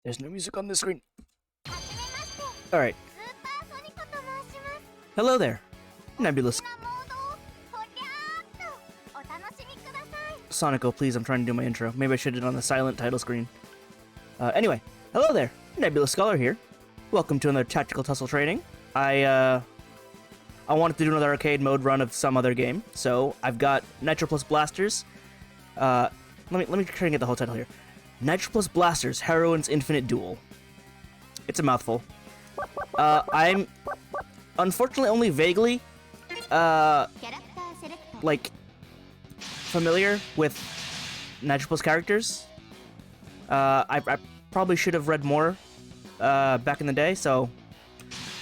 There's no music on this screen. Alright. Hello there, Nebulous. Sonico, please, I'm trying to do my intro. Maybe I should have done the silent title screen. Anyway, hello there, Nebulous Scholar here. Welcome to another tactical tussle training. I wanted to do another arcade mode run of some other game, so I've got Nitroplus Blasterz. Let me try and get the whole title here. Nitroplus Blasterz, Heroine's Infinite Duel. It's a mouthful. I'm unfortunately only vaguely, like, familiar with Nitroplus characters. I probably should have read more, back in the day, so...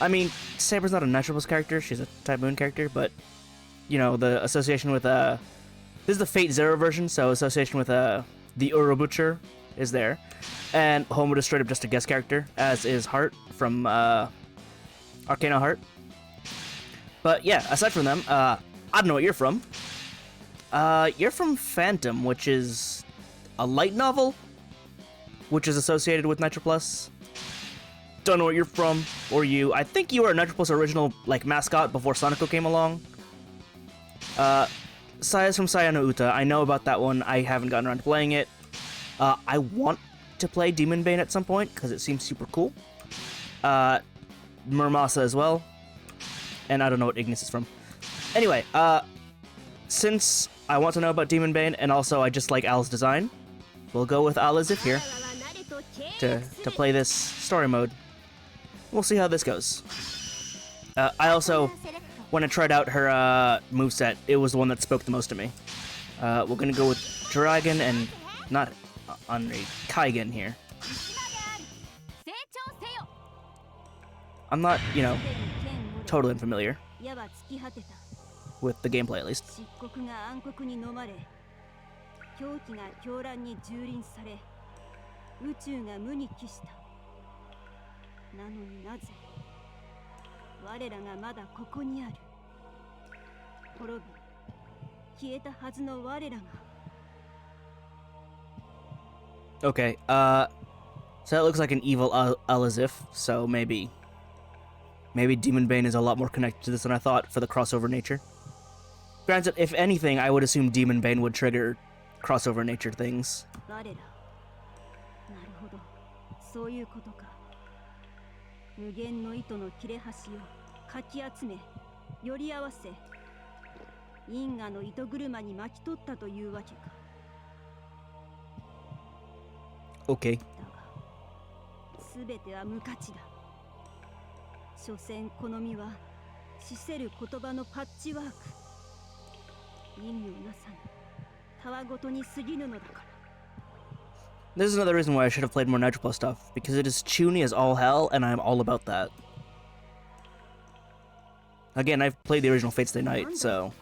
I mean, Saber's not a Nitroplus character, she's a Type Moon character, but, you know, the association with, this is the Fate Zero version, so association with, the Urobutcher is there. And Homer is straight up just a guest character, as is Heart from, Arcana Heart. But yeah, aside from them, I don't know what you're from. You're from Phantom, which is a light novel, which is associated with Nitroplus. Don't know what you're from, or you. I think you were a Nitroplus original, like, mascot before Sonico came along. Saya's from Saya no Uta. I know about that one. I haven't gotten around to playing it. I want to play Demon Bane at some point, because it seems super cool. Murmasa as well. And I don't know what Ignis is from. Anyway, since I want to know about Demon Bane, and also I just like Al's design, we'll go with Al as if here to play this story mode. We'll see how this goes. I also, when I tried out her moveset, it was the one that spoke the most to me. We're gonna go with Dragon and not Henri, Kaigen here. I'm not, you know, totally unfamiliar with the gameplay, at least. Okay, so that looks like an evil Alazif, so maybe Demon Bane is a lot more connected to this than I thought for the crossover nature. Granted, if anything, I would assume Demon Bane would trigger crossover nature things. Okay. This is another reason why I should have played more Nitroplus stuff, because it is chuuni as all hell, and I'm all about that. Again, I've played the original Fate Stay Night, so...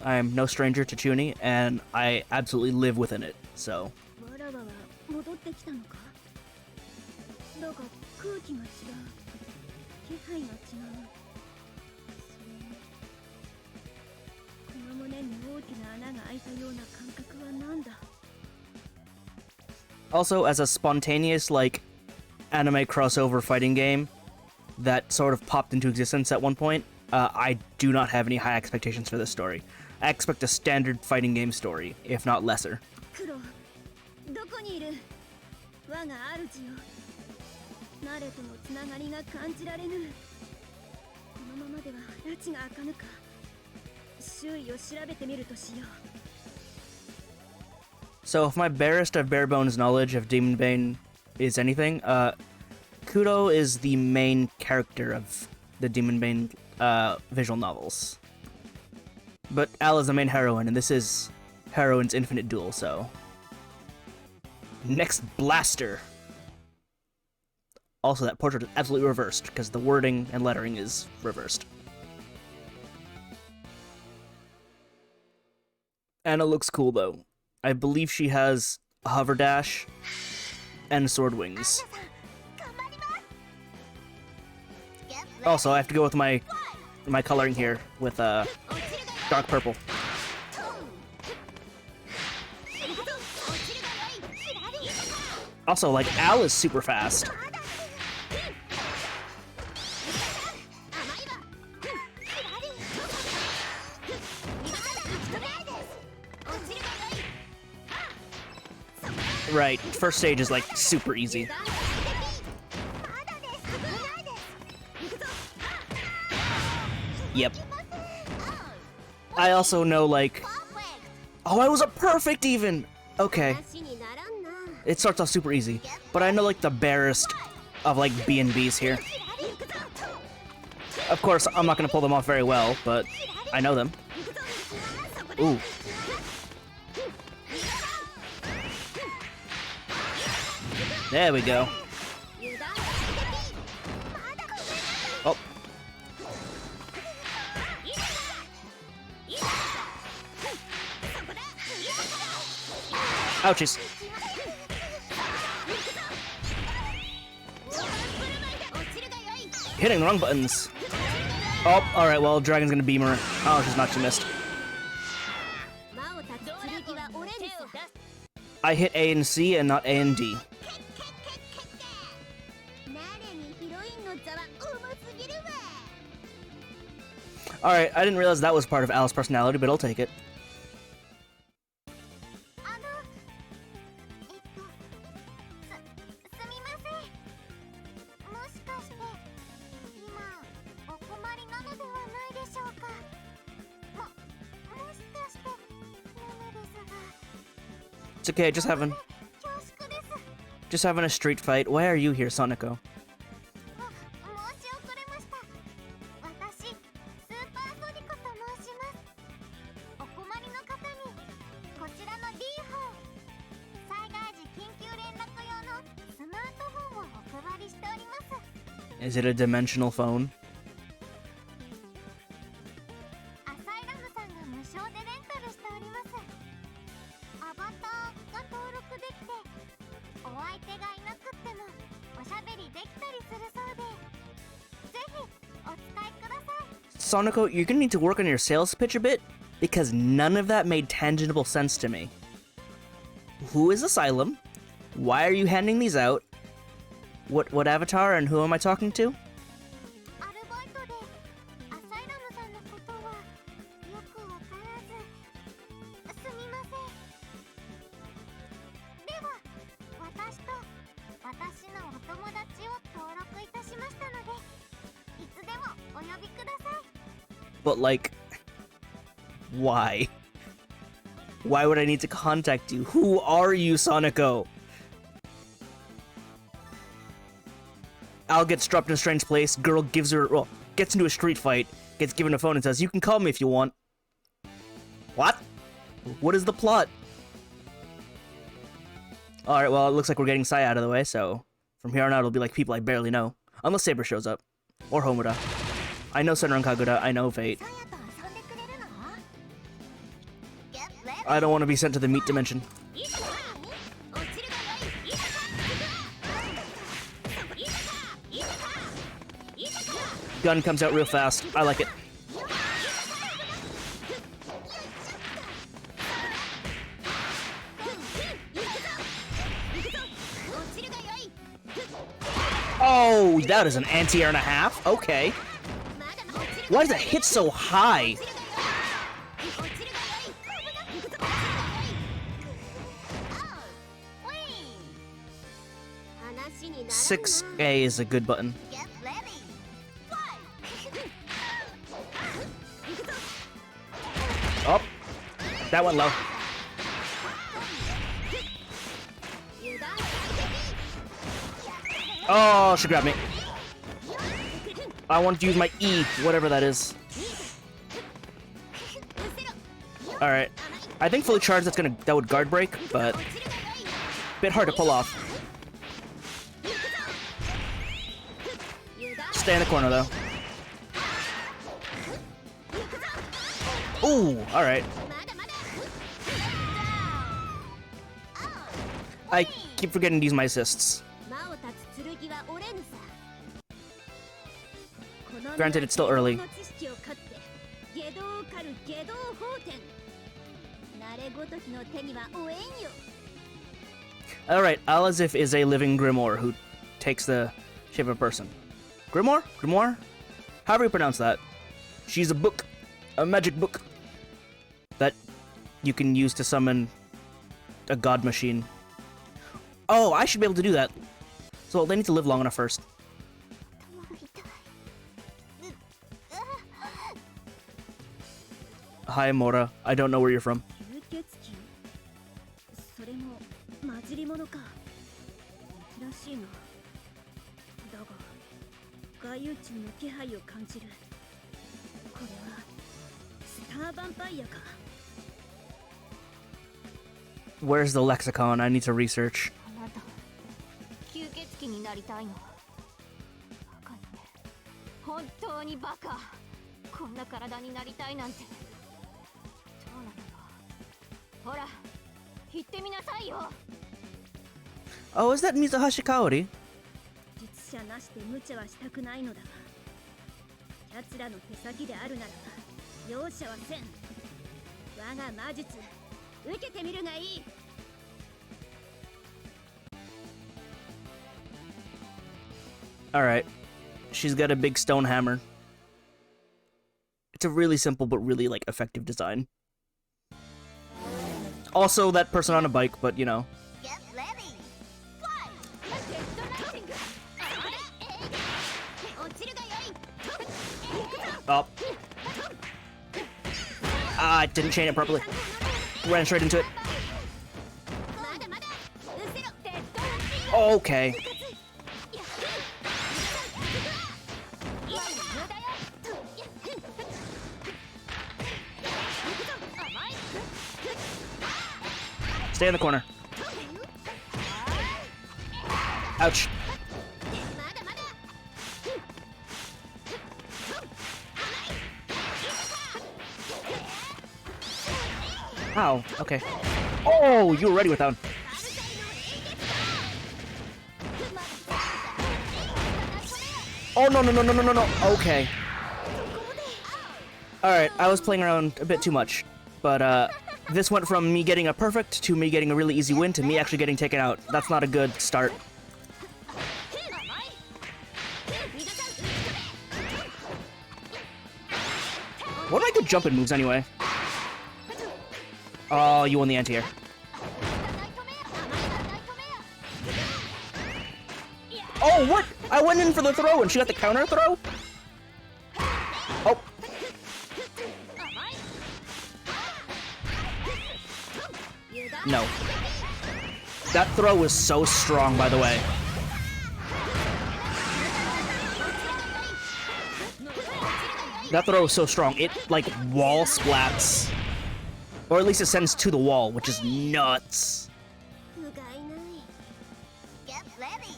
I am no stranger to chuuni, and I absolutely live within it, so... Also, as a spontaneous, like, anime crossover fighting game that sort of popped into existence at one point, I do not have any high expectations for this story. I expect a standard fighting game story, if not lesser. So if my barest of bare bones knowledge of Demon Bane is anything, Kudo is the main character of the Demon Bane visual novels. But Al is the main heroine, and this is Heroine's Infinite Duel, so... Next Blaster! Also, that portrait is absolutely reversed, because the wording and lettering is reversed. Anna looks cool, though. I believe she has a hover dash and sword wings. Also, I have to go with my coloring here with dark purple. Also, like, Al is super fast. Right, first stage is like super easy. Yep. I also know, like... Oh, I was a perfect even! Okay. It starts off super easy. But I know, like, the barest of, like, B&Bs here. Of course, I'm not gonna pull them off very well, but I know them. Ooh. There we go. Oh. Ouchies. Hitting the wrong buttons. Oh, alright, well, Dragon's gonna beam her. Oh, she's not, she missed. I hit A and C and not A and D. Alright, I didn't realize that was part of Al's personality, but I'll take it. It's okay, just having a street fight. Why are you here, Sonico? Is it a dimensional phone? Sonico, you're gonna need to work on your sales pitch a bit, because none of that made tangible sense to me. Who is Asylum? Why are you handing these out? What avatar and who am I talking to? But like, why? Why would I need to contact you? Who are you, Sonico? Al gets dropped in a strange place, girl gives her, well, gets into a street fight, gets given a phone and says, you can call me if you want. What? What is the plot? Alright, well, it looks like we're getting Sai out of the way, so from here on out it'll be like people I barely know. Unless Saber shows up. Or Homura. I know Senran Kagura, I know Fate. I don't want to be sent to the meat dimension. Gun comes out real fast. I like it. Oh, that is an anti-air and a half? Okay. Why does it hit so high? Six A is a good button. Oh, that went low. Oh, she grabbed me. I want to use my E, whatever that is. Alright. I think fully charged that would guard break, but bit hard to pull off. Stay in the corner though. Ooh, alright. I keep forgetting to use my assists. Granted, it's still early. Alright, Alazif is a living grimoire who takes the shape of a person. Grimoire? Grimoire? However you pronounce that. She's a book. A magic book. That you can use to summon a god machine. Oh, I should be able to do that. So they need to live long enough first. Hi, Mora. I don't know where you're from. Where's the lexicon? I need to research. Oh, is that Mizuhashi Kaori? Alright. She's got a big stone hammer. It's a really simple but really, like, effective design. Also, that person on a bike, but, you know. Get ready. Oh. Ah, I didn't chain it properly. Ran straight into it. Okay. Stay in the corner. Ouch. Ow, okay. Oh, you were ready with that one. Oh, no, no, no, no, no, no, no. Okay. Alright, I was playing around a bit too much. But, this went from me getting a perfect to me getting a really easy win to me actually getting taken out. That's not a good start. What are my good jumping moves anyway? Oh, you won the anti-air. Oh, what? I went in for the throw and she got the counter throw? Oh. No. That throw was so strong, by the way. That throw is so strong. It, like, wall splats. Or at least it sends to the wall, which is nuts. Get ready.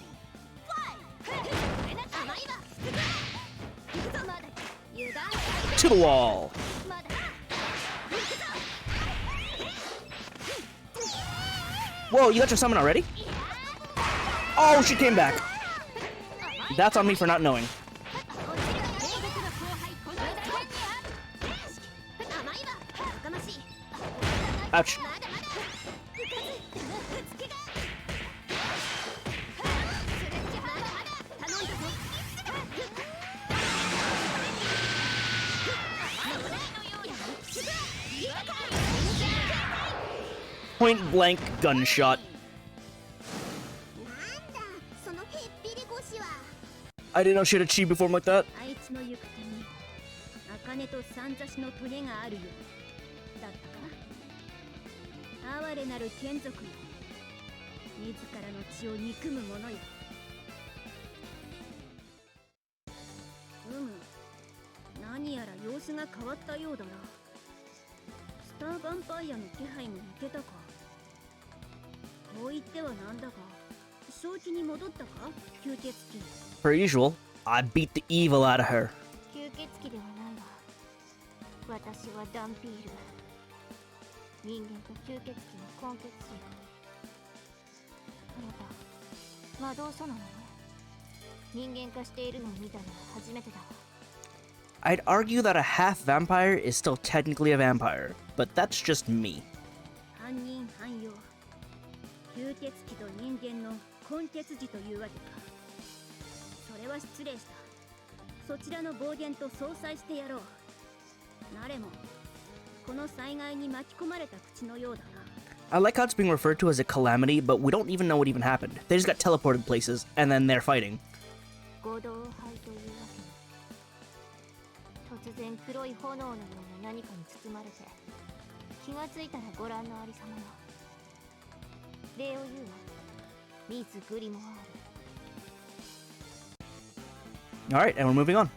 To the wall. Whoa, you got your summon already? Oh, she came back. That's on me for not knowing. Ouch. Point blank gunshot. I didn't know she had a chi before like that. Per usual, I beat the evil out of her. I'd argue that a half vampire is still technically a vampire, but that's just me. 半人半様吸血鬼と人間の混血児というわけか。それは失礼した。そちらの暴言と相殺してやろう。なれもこの災害に巻き込まれた口のようだな。I like how it's being referred to as a calamity, but we don't even know what even happened. They just got teleported places, and then they're fighting. 合同灰というわけ。突然黒い炎のような何かに包まれて、気がついたらご覧のありさまよ。礼を言うわ。ミス・グリモワール。Alright, and we're moving on.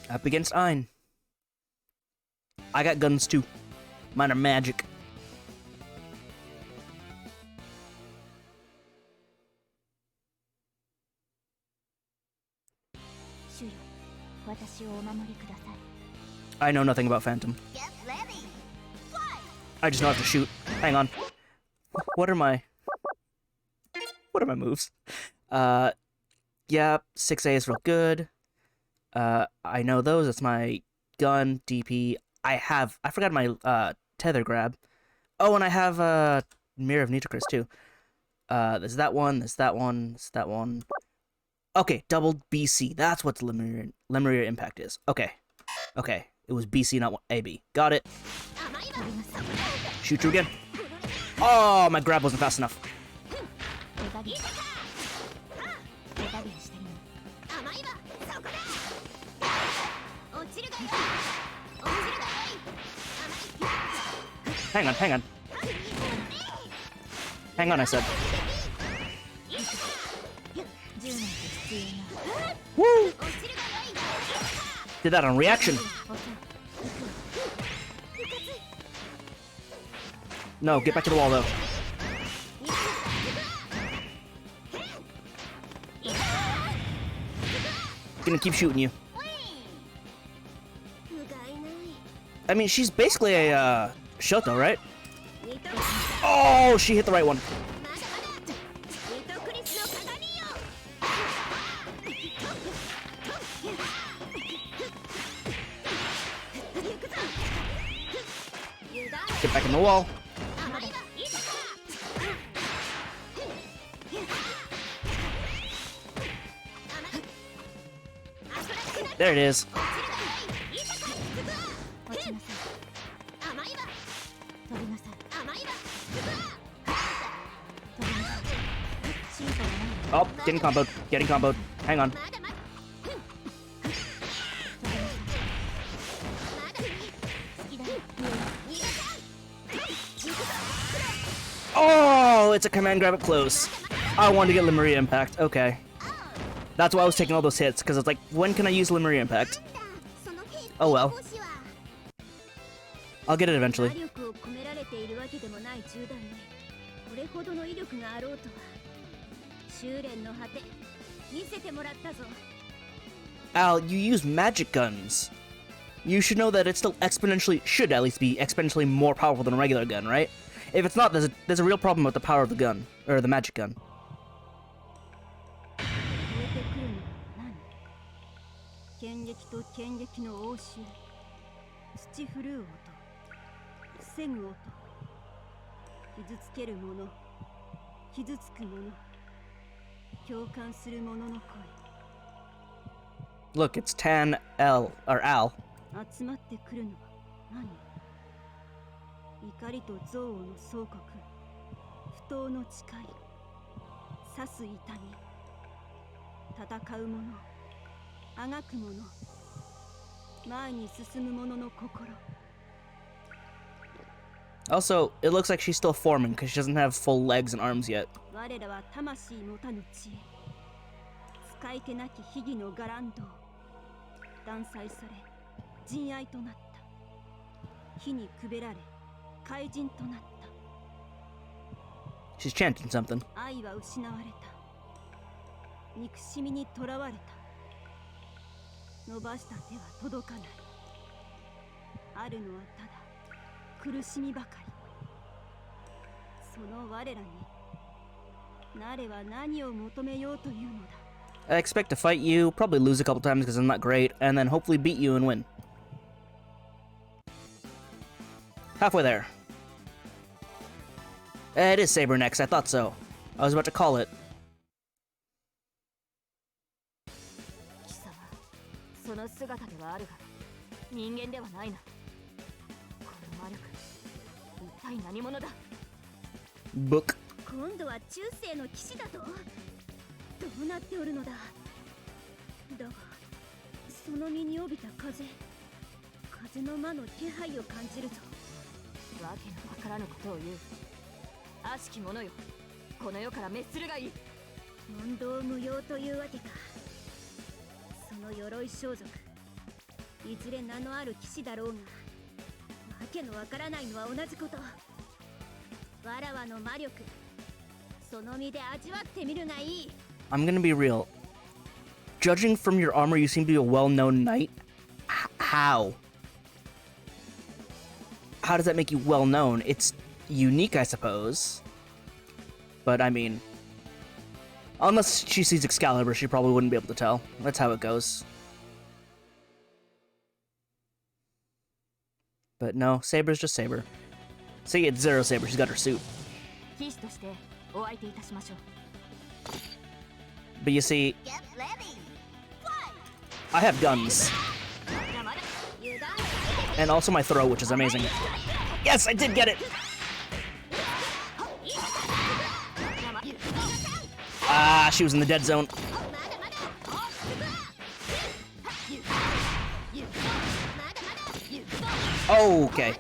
Up against Ein. I got guns too. Mine are magic. I know nothing about Phantom. Get ready. Fly. I just know I have to shoot. Hang on. What are my moves? Yeah, 6A is real good. I know those. That's my gun, DP. I forgot my tether grab. Oh, and I have Mirror of Nitroplus too. There's that one, there's that one, there's that one. Okay, double BC. That's what the Lemuria impact is. Okay. Okay. It was BC, not AB. Got it. Shoot you again. Oh, my grab wasn't fast enough. Hang on, hang on. Hang on, I said. Woo! Did that on reaction. No, get back to the wall, though. Gonna keep shooting you. I mean, she's basically a Shoto, right? Oh, she hit the right one. Get back in the wall. There it is. Oh, getting comboed. Getting comboed. Hang on. Oh, it's a command grab up close. I wanted to get Lemuria Impact. Okay. That's why I was taking all those hits, because it's like, when can I use Lemuria Impact? Oh well. I'll get it eventually. Al, you use magic guns. You should know that it's still should at least be exponentially more powerful than a regular gun, right? If it's not, there's a real problem with the power of the gun, or the magic gun. Look, it's Tan L, or Al. 怒りと憎悪の相国、不当の誓い、刺す痛み、戦う者、あがく者、前に進む者の心。 Also, it looks like she's still forming because she doesn't have full legs and arms yet. 我らは魂持たぬ知恵、使い手なき秘技の伽藍道、断裁され、人愛となった。火にくべられ、怪人となった。 She's chanting something. 愛は失われた。憎しみにとらわれた。伸ばした手は届かない。あるのはただ苦しみばかり。その我らに、なれは何を求めようというのだ。I expect to fight you, probably lose a couple times because I'm not great, and then hopefully beat you and win. Halfway there. It is Saber next, I thought so. I was about to call it. 貴様、その姿ではあるが、人間ではないな。この魔力、一体何者だ? Book. 今度は中世の騎士だと? どうなっておるのだ? だが、その身に帯びた風の魔の気配を感じるぞ。わけのわからぬことを言う。悪しき者よ、この世から滅するがいい。問答無用というわけか。その鎧装束、いずれ名のある騎士だろうが、わけのわからないのは同じこと。わらわの魔力、その身で味わってみるがいい。I'm gonna be real. Judging from your armor, you seem to be a well-known knight. How? How does that make you well-known? It's unique, I suppose. But, I mean... Unless she sees Excalibur, she probably wouldn't be able to tell. That's how it goes. But no, Saber's just Saber. See, it's Zero Saber, she's got her suit. But you see... Get ready. Fight. I have guns. And also my throw, which is amazing. Yes, I did get it! Ah, she was in the dead zone. Okay.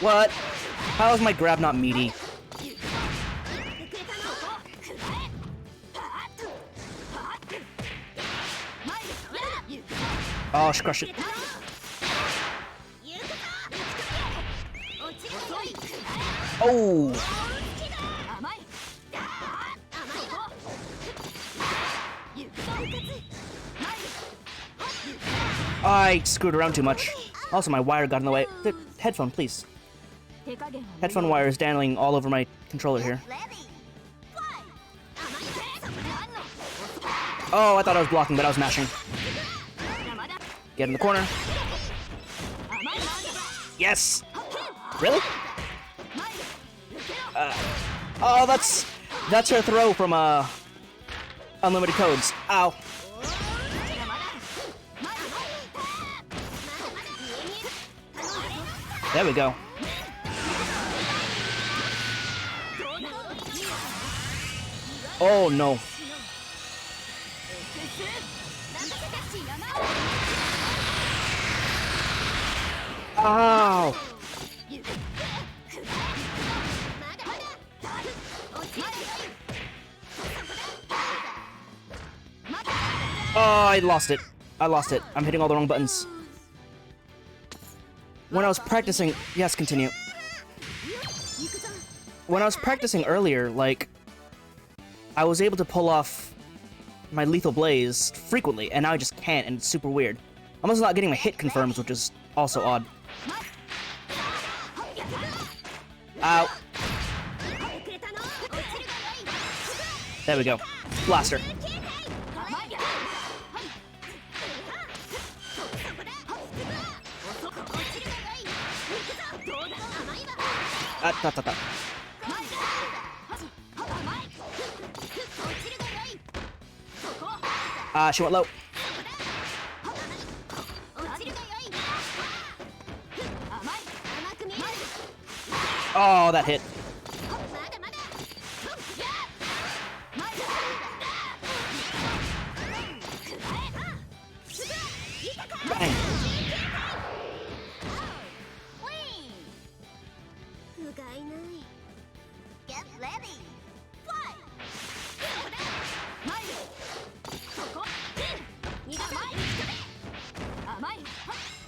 What? How is my grab not meaty? Oh, she crushed it. Oh! I screwed around too much. Also, my wire got in the way. The headphone, please. Headphone wire is dangling all over my controller here. Ready. Fight. Oh, I thought I was blocking, but I was mashing. Get in the corner. Yes! Really? Oh, that's her throw from Unlimited Codes. Ow. There we go. Oh no. Ow. Oh, I lost it. I lost it. I'm hitting all the wrong buttons. When I was practicing... Yes, continue. When I was practicing earlier, like... I was able to pull off my Lethal Blaze frequently, and now I just can't, and it's super weird. I'm also not getting my hit confirms, which is also odd. Ow. There we go. Blaster. She went low. Oh, that hit. Bang. Get ready. Fight.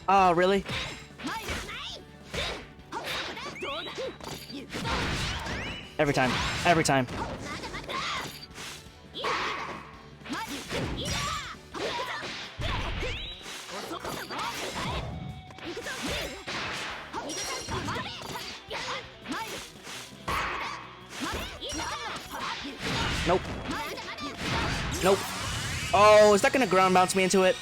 Oh, really? Every time. Every time. Nope. Nope. Oh, is that gonna ground bounce me into it?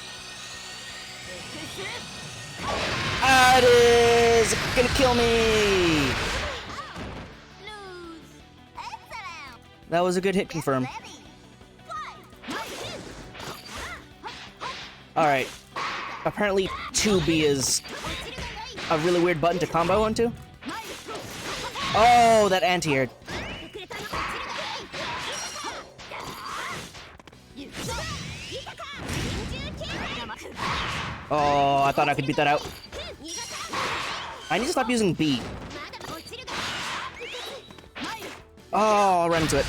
Ah, it is! It's gonna kill me! Lose. Excellent. That was a good hit confirm. Ready. Fight. Alright. Apparently 2B is a really weird button to combo onto. Oh, that anti-air. Oh, I thought I could beat that out. I need to stop using B. Oh, I'll run into it.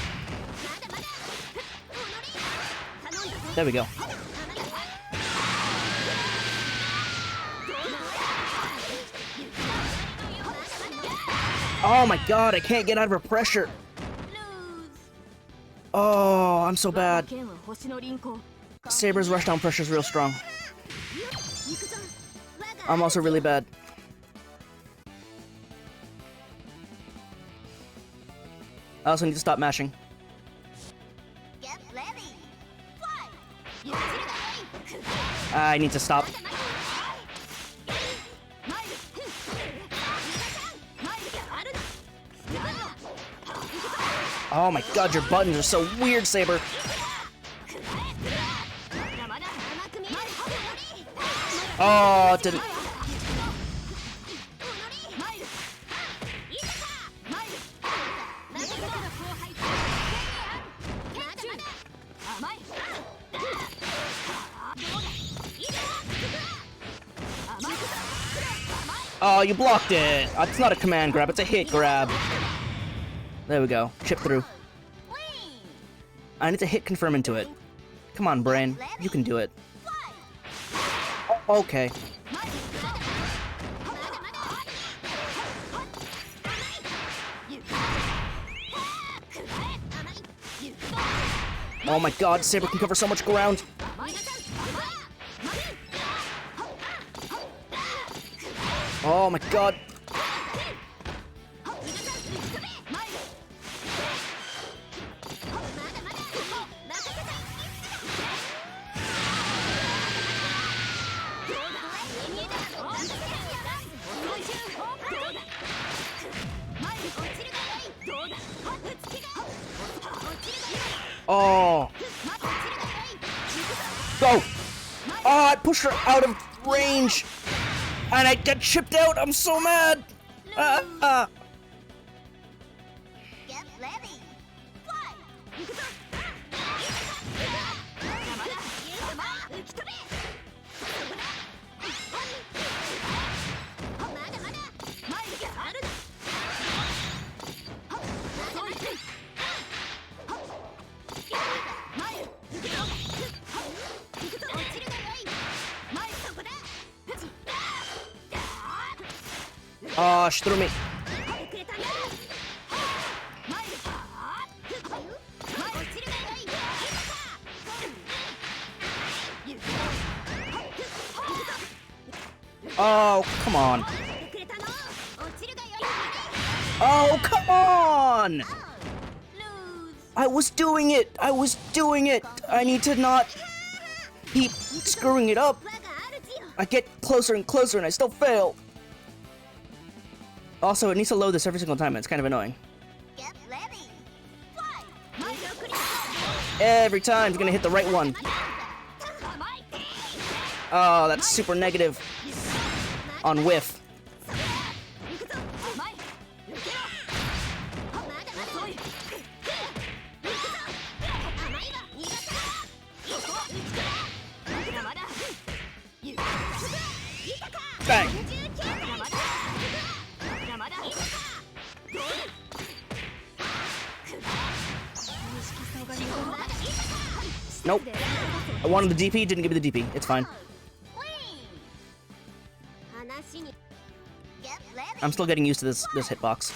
There we go. Oh my god, I can't get out of her pressure. Oh, I'm so bad. Saber's rushdown pressure is real strong. I'm also really bad. I also need to stop mashing. Get ready. Fight. I need to stop. Oh my god, your buttons are so weird, Saber. Oh, it didn't. Oh, you blocked it. It's not a command grab, it's a hit grab. There we go. Chip through. I need to hit confirm into it. Come on, brain. You can do it. Okay. Oh my god, Saber can cover so much ground. Oh my god. Oh. Go. Oh, I pushed her out of range. And I got chipped out. I'm so mad. Get ready. Fight. Oh, she threw me. Oh, come on. Oh, come on! I was doing it! I was doing it! I need to not keep screwing it up. I get closer and closer and I still fail. Also, it needs to load this every single time and it's kind of annoying. Get ready. Fight. Every time it's gonna hit the right one. Oh, that's super negative on whiff. Bang! Nope. I wanted the DP, didn't give me the DP. It's fine. Get ready. I'm still getting used to this hitbox.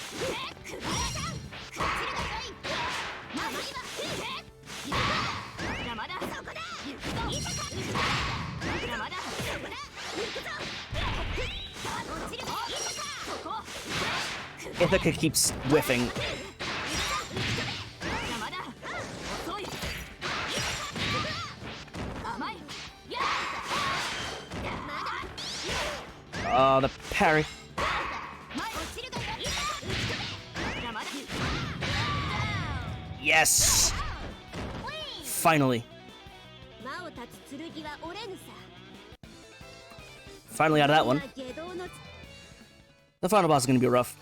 Ithaca keeps whiffing. Oh, the parry. Yes! Finally. Finally out of that one. The final boss is gonna be rough.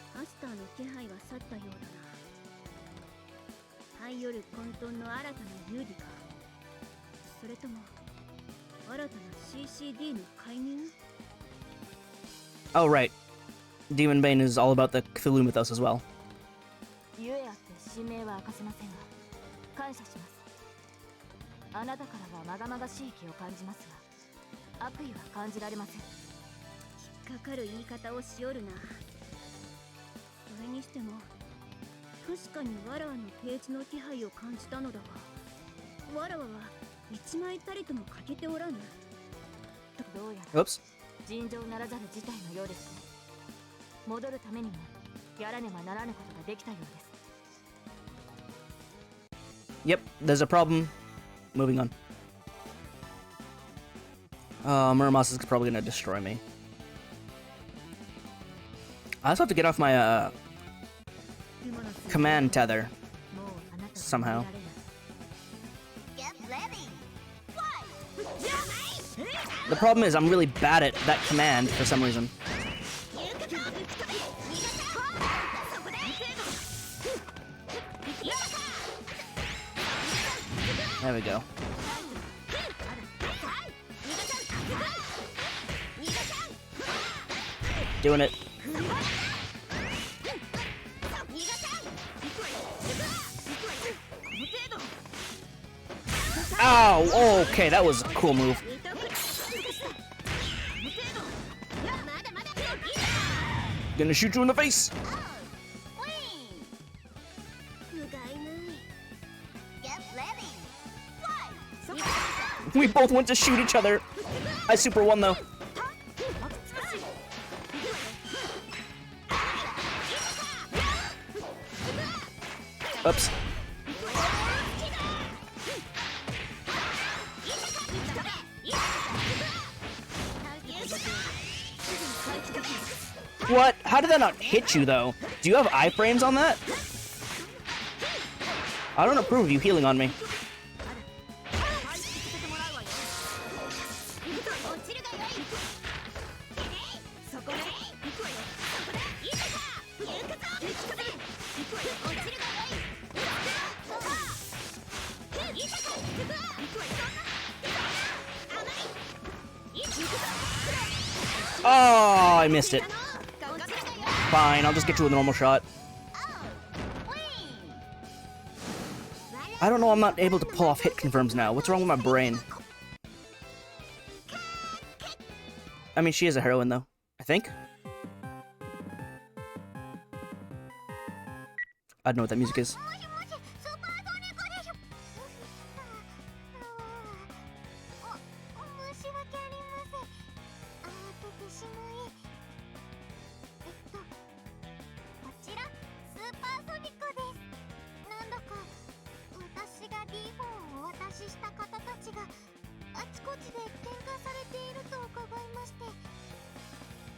Oh, right. Demon Bane is all about the Cthulhu mythos as well. Oops. Yep, there's a problem. Moving on. Muramos is probably gonna destroy me. I also have to get off my command tether somehow. The problem is I'm really bad at that command for some reason. There we go. Doing it. Oh, okay, that was a cool move. Gonna shoot you in the face. We both went to shoot each other. I super won though. Oops. What? How did that not hit you though? Do you have iframes on that? I don't approve of you healing on me. Oh, I missed it. Fine, I'll just get you with a normal shot. I don't know, I'm not able to pull off hit confirms now. What's wrong with my brain? I mean, she is a heroine, though. I think? I don't know what that music is.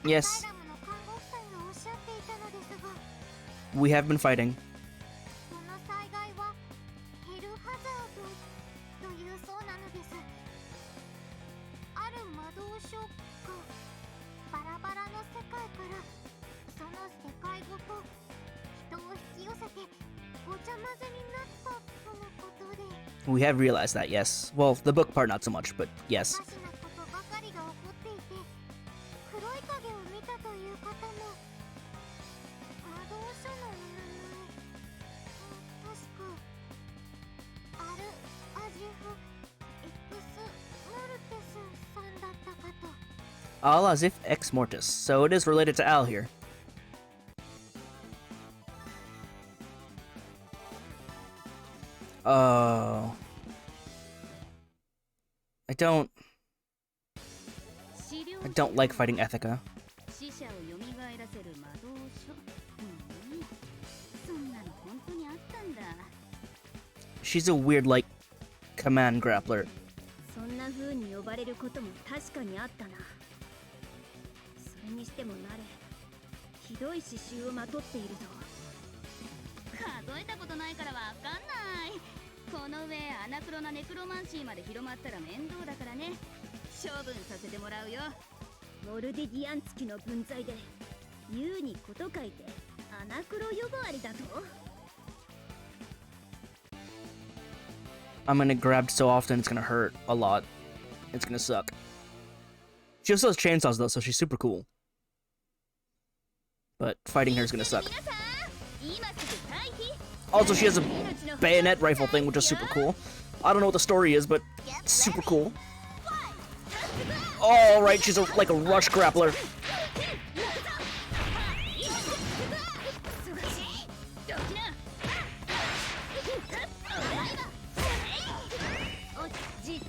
Yes. We have been fighting. We have realized that, yes. Well, the book part not so much, but yes. Al as if ex mortis, so it is related to Al here. Oh. I don't like fighting Ethica. She's a weird, like, command grappler. にしてもなれひどい刺繍をまとっているぞ。数えたことないからわかんない。この上アナクロなネクロマンシーまで広まったら面倒だからね。処分させてもらうよ。モルディギアン付きの分際で U にこと書いてアナクロ呼ばわりだと。 I'm gonna grab so often it's gonna hurt a lot. It's gonna suck. She also has chainsaws though, so she's super cool. But fighting her is gonna suck. Also, she has a bayonet rifle thing, which is super cool. I don't know what the story is, but it's super cool. Oh, right, she's like a rush grappler.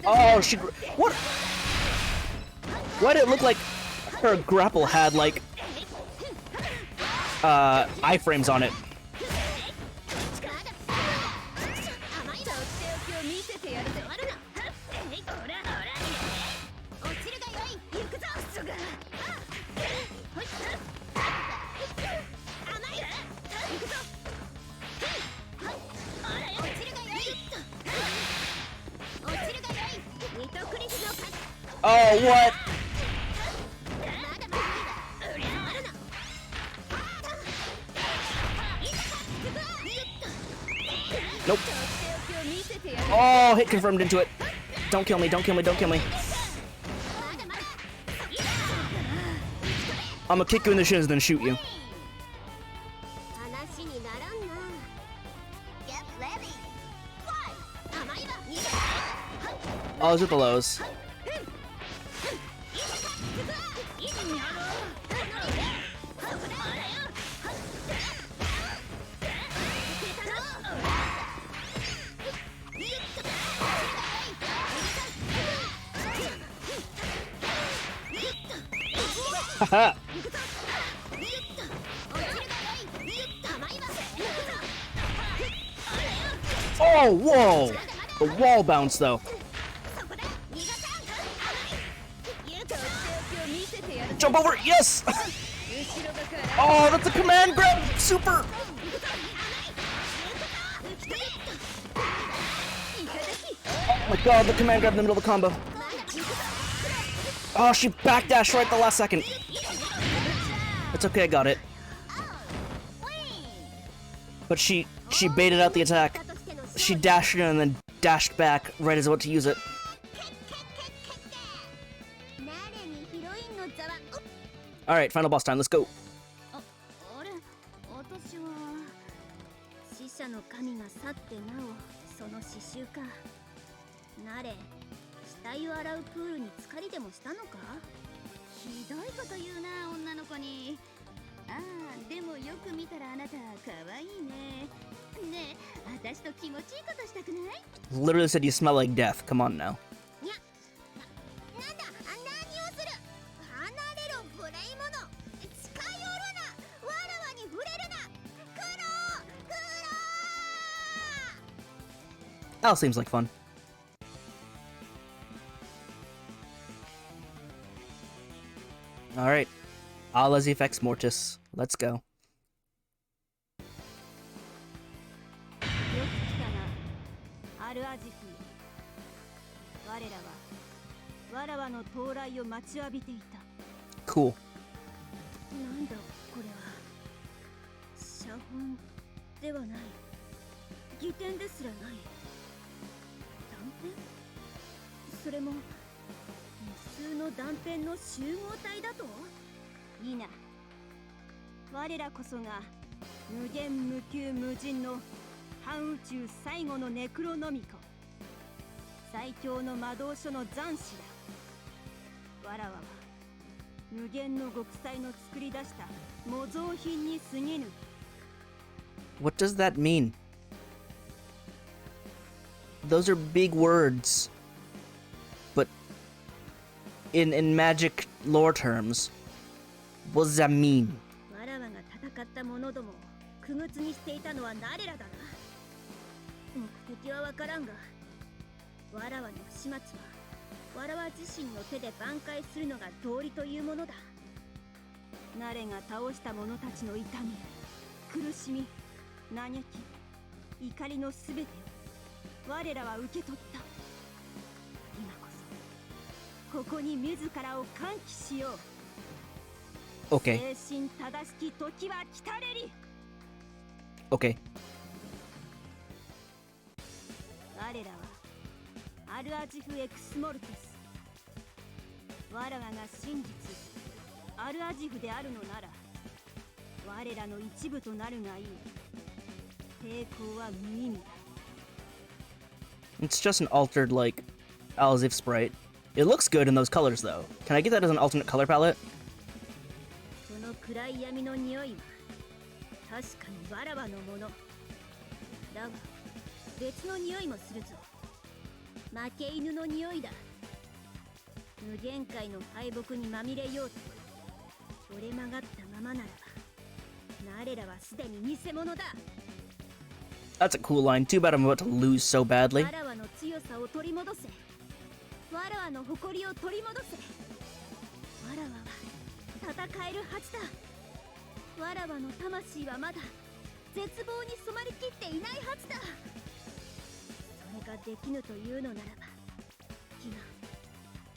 Oh, what? Why did it look like her grapple had like iframes on it? Oh, what? Nope. Oh, hit confirmed into it. Don't kill me, don't kill me, don't kill me. I'm gonna kick you in the shins, then shoot you. Oh, those are the lows. Haha. Oh, whoa! The wall bounce, though. Jump over! Yes! Oh, that's a command grab! Super! Oh my god, the command grab in the middle of the combo. Oh, she backdashed right at the last second. It's okay, I got it. But she baited out the attack. She dashed in and then dashed back right as I went to use it. Alright, final boss time, let's go. 死者の神が去ってなおその刺繍か。なれ死体を洗うプールに浸かりでもしたのか。ひどいこと言うな女の子に。ああ、でもよく見たらあなた可愛いね。ねえ、私と気持ちいいことしたくない？ Literally said you smell like death. Come on now. なんだ何をする。離れろ無礼者。近寄るな。わらわに触れるな。苦労。 That seems like fun. Alright. Allah's Effects Mortis. Let's go. よく来たな、アルアジフ。我らはわらわの到来を待ちわびていた。 Cool. なんだこれは。写本ではない。擬点ですらない。断片？それも無数の断片の集合体だと？いいな。我らこそが無限無窮無尽の半宇宙最後のネクロノミコン、最強の魔導書の残滓だ。わらわは無限の極彩の作り出した模造品に過ぎぬ。 What does that mean? Those are big words. But in magic lore terms, what does that mean? わらわが戦った者どもを苦靴にしていたのは誰らだな。目的はわからんが、わらわの不始末はわらわ自身の手で挽回するのが道理というものだ。誰が倒した者たちの痛み、苦しみ、嘆き、怒りのすべてを我らは受け取った。今こそここに自らを喚起しよう。 Okay. 精神正しき時は来たれり。 Okay. 我らはアルアジフエクスモルテス。我らが真実アルアジフであるのなら、我らの一部となるがいい。抵抗は無意味だ。 It's just an altered, like, Alazif sprite. It looks good in those colors, though. Can I get that as an alternate color palette? その暗い闇の匂いは確かにわらわのものだが、別の匂いもするぞ。負け犬の匂いだ。無限界の敗北にまみれようと折れ曲がったままならば、我らはすでに偽物だ。 That's a cool line. Too bad I'm about to lose so badly. わらわの強さを取り戻せ。わらわの誇りを取り戻せ。わらわは戦えるはずだ。わらわの魂はまだ絶望に染まりきっていないはずだ。それができぬというのならば、今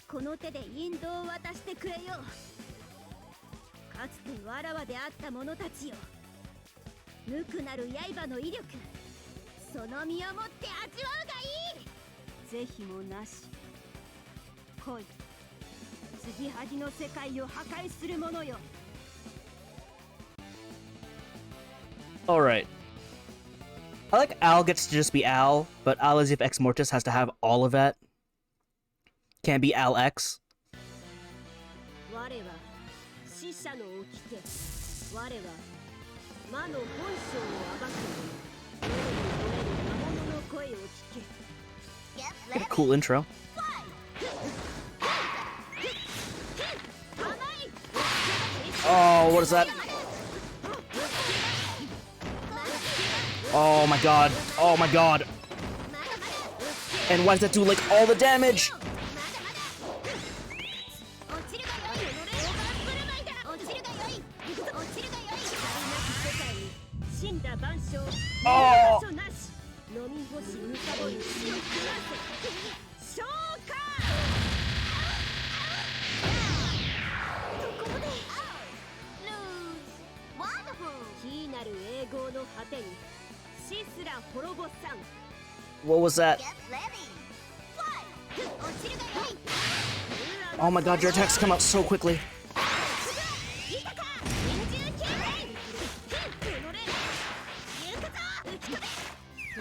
この手で引導を渡してくれよう。かつてわらわであった者たちよ、無垢なる刃の威力、その身をもって味わうがいい。是非もなし。来い、継ぎはぎの世界を破壊する者よ。 Alright. I like Al gets to just be Al, but Alazif X Mortis has to have all of that. Can't be Al X. 我は死者の掟。我は魔の本性を暴く。魔物の声を聞け。 What a cool intro. Oh, what is that? Oh my god. Oh my god. And why does that do like all the damage? Oh! What was that? Oh my god, your attacks come out so quickly.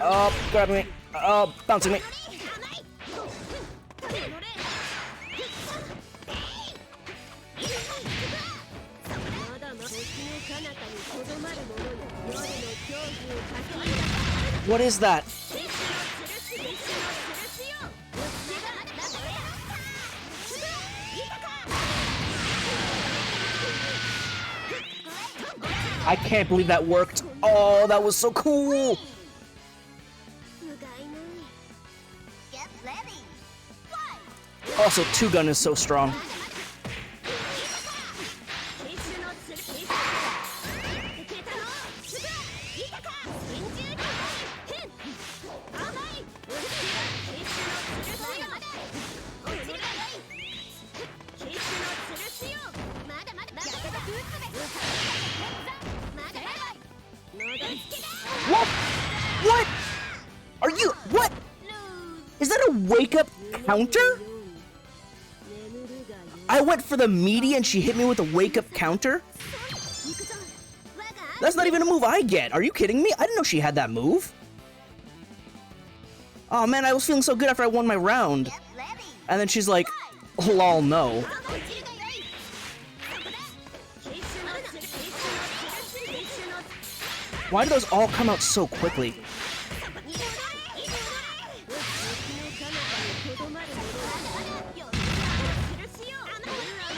Oh, grabbing me. Oh, bouncing me. What is that? I can't believe that worked. Oh, that was so cool. Also, Two Gun is so strong. What? What? Are you... What? Is that a wake-up counter? I went for the meaty and she hit me with a wake-up counter? That's not even a move I get. Are you kidding me? I didn't know she had that move. Oh man, I was feeling so good after I won my round. And then she's like, lol, no. Why do those all come out so quickly?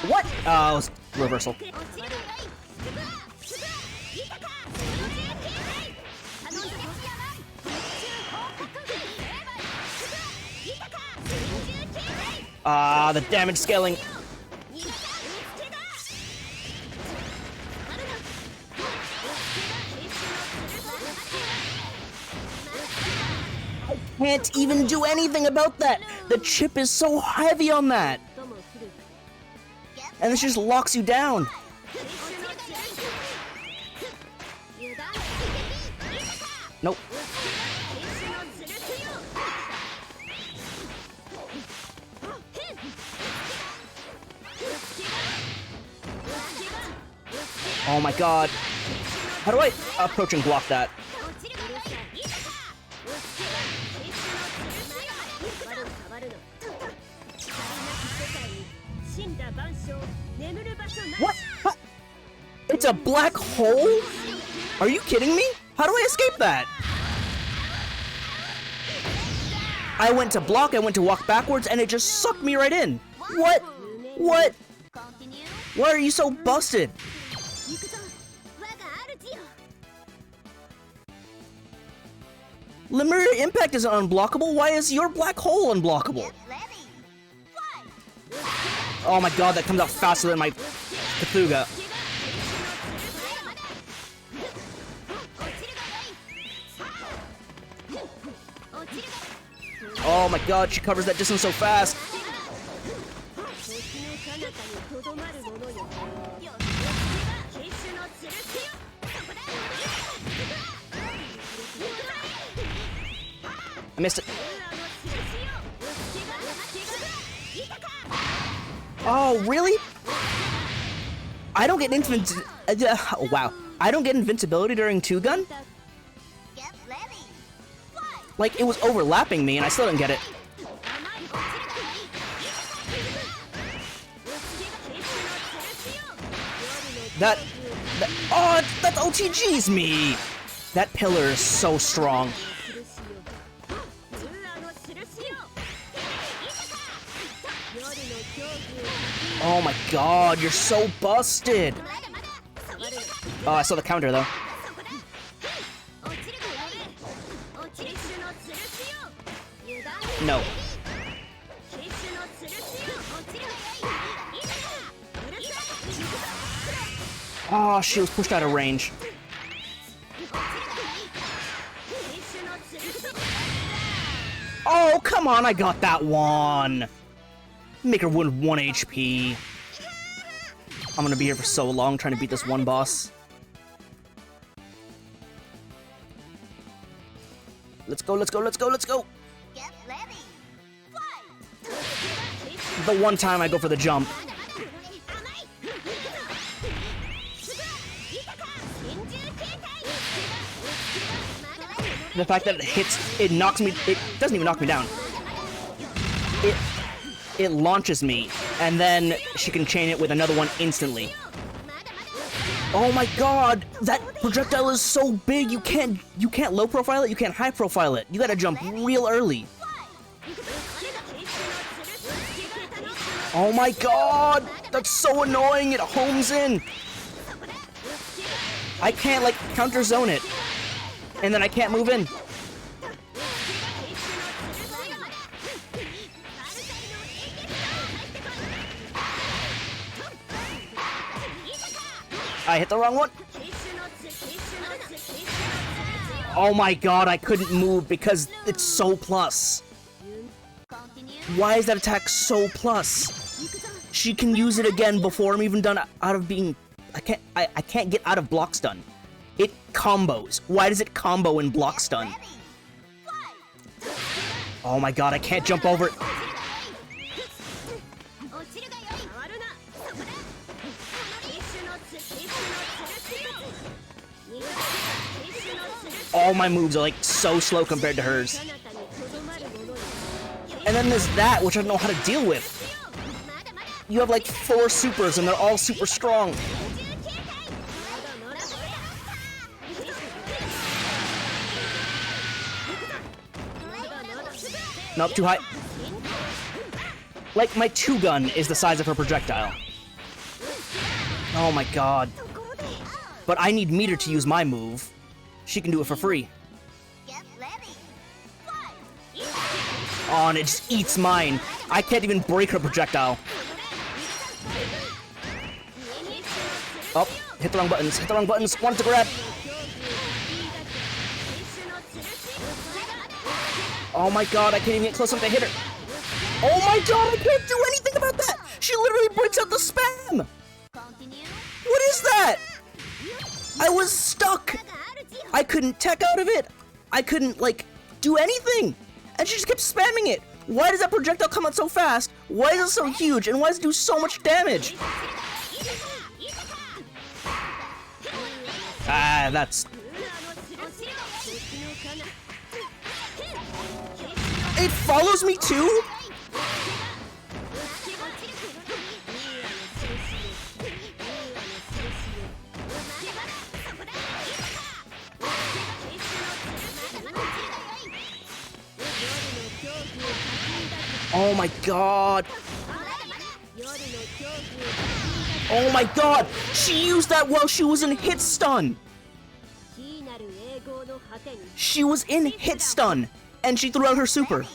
What? Oh, it was reversal. Ah, the damage scaling. can't even do anything about that. The chip is so heavy on that. And this just locks you down. Nope. Oh my god. How do I approach and block that? What? What? It's a black hole? Are you kidding me? How do I escape that? I went to block, I went to walk backwards, and it just sucked me right in. What? What? Why are you so busted? Lemur Impact isn't unblockable. Why is your black hole unblockable? Oh my god, that comes out faster than my Cthulhu. Oh my god, she covers that distance so fast. I missed it. Oh, really? I don't get wow. I don't get invincibility during 2-gun? Like, it was overlapping me and I still didn't get it. Oh, that's OTG's me! That pillar is so strong. Oh my god, you're so busted! Oh, I saw the counter though. No. Oh, she was pushed out of range. Oh, come on, I got that one! Make her win 1 HP. I'm gonna be here for so long trying to beat this one boss. Let's go, let's go, let's go, let's go! The one time I go for the jump. The fact that it hits, it knocks me, it doesn't even knock me down. It launches me, and then she can chain it with another one instantly. Oh my god, that projectile is so big, you can't low profile it, you can't high profile it. You gotta jump real early. Oh my god, that's so annoying, it homes in. I can't like counter zone it, and then I can't move in. I hit the wrong one. Oh my god, I couldn't move because it's so plus. Why is that attack so plus? She can use it again before I'm even done out of being... I can't get out of block stun. It combos. Why does it combo in block stun? Oh my god, I can't jump over it. All my moves are like so slow compared to hers. And then there's that, which I don't know how to deal with. You have like 4 supers and they're all super strong. Nope, too high. Like, my 2-gun is the size of her projectile. Oh my god. But I need meter to use my move. She can do it for free. Oh, and it just eats mine. I can't even break her projectile. Oh, hit the wrong buttons, hit the wrong buttons. Wanted to grab. Oh my god, I can't even get close enough to hit her. Oh my god, I can't do anything about that! She literally breaks out the spam! What is that? I was stuck! I couldn't tech out of it! I couldn't, like, do anything! And she just kept spamming it! Why does that projectile come out so fast? Why is it so huge? And why does it do so much damage? Ah, that's... It follows me too? Oh my god! Oh my god! She used that while she was in hit stun! She was in hit stun! And she threw out her super.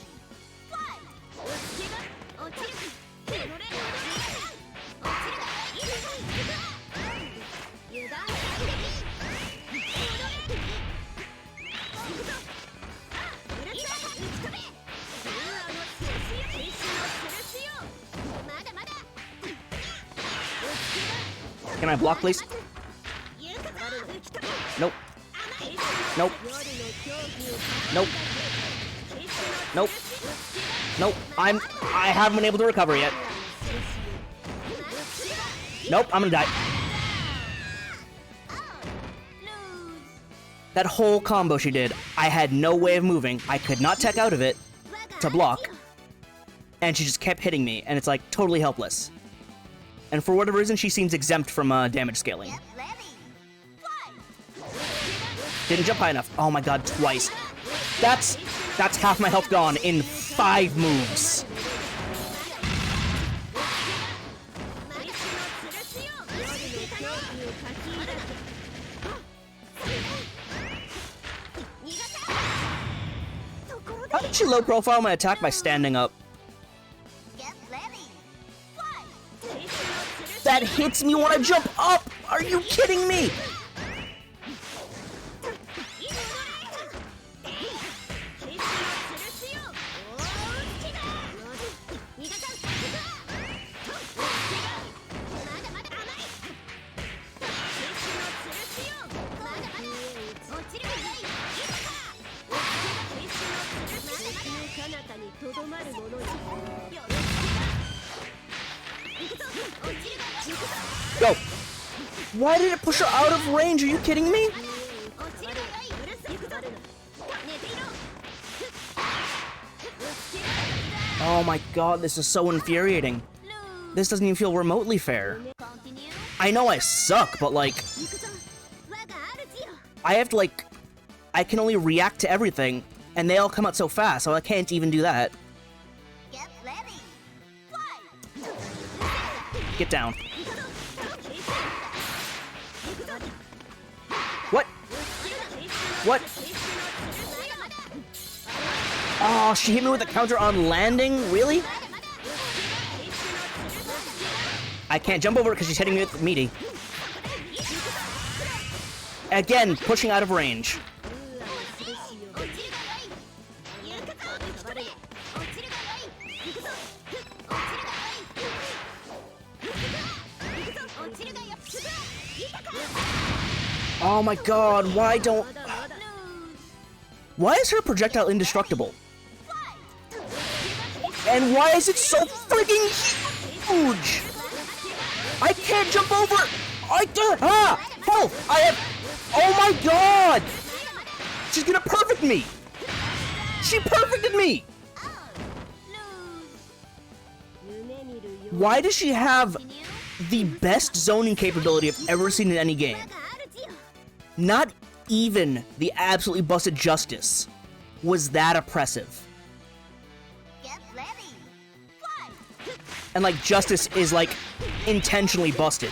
Can I block, please? Nope. Nope. Nope. Nope. Nope. I haven't been able to recover yet. Nope, I'm gonna die. That whole combo she did, I had no way of moving. I could not tech out of it to block. And she just kept hitting me, and it's like totally helpless. And for whatever reason, she seems exempt from damage scaling. Didn't jump high enough. Oh my god, twice. That's half my health gone in 5 moves. How did she low profile my attack by standing up? That hits me when I jump up! Are you kidding me? Go! Why did it push her out of range? Are you kidding me? Oh my god, this is so infuriating. This doesn't even feel remotely fair. I know I suck, but like... I have to like... I can only react to everything, and they all come out so fast, so I can't even do that. Get down. What? What? Oh, she hit me with a counter on landing? Really? I can't jump over it because she's hitting me with meaty. Again, pushing out of range. Oh my god, why don't... Why is her projectile indestructible? And why is it so freaking huge? I can't jump over! Help! I have... Oh my god! She's gonna perfect me! She perfected me! Why does she have the best zoning capability I've ever seen in any game? Not even the absolutely busted Justice was that oppressive. And like Justice is like intentionally busted.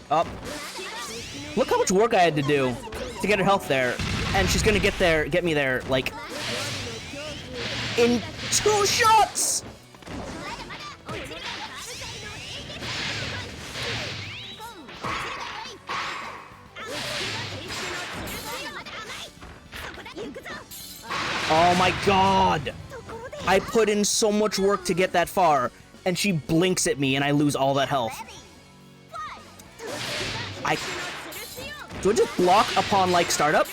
Up. Look how much work I had to do to get her health there, and she's gonna get me there, like, in 2 shots! Oh my god! I put in so much work to get that far, and she blinks at me and I lose all that health. Do I just block upon, like, startup?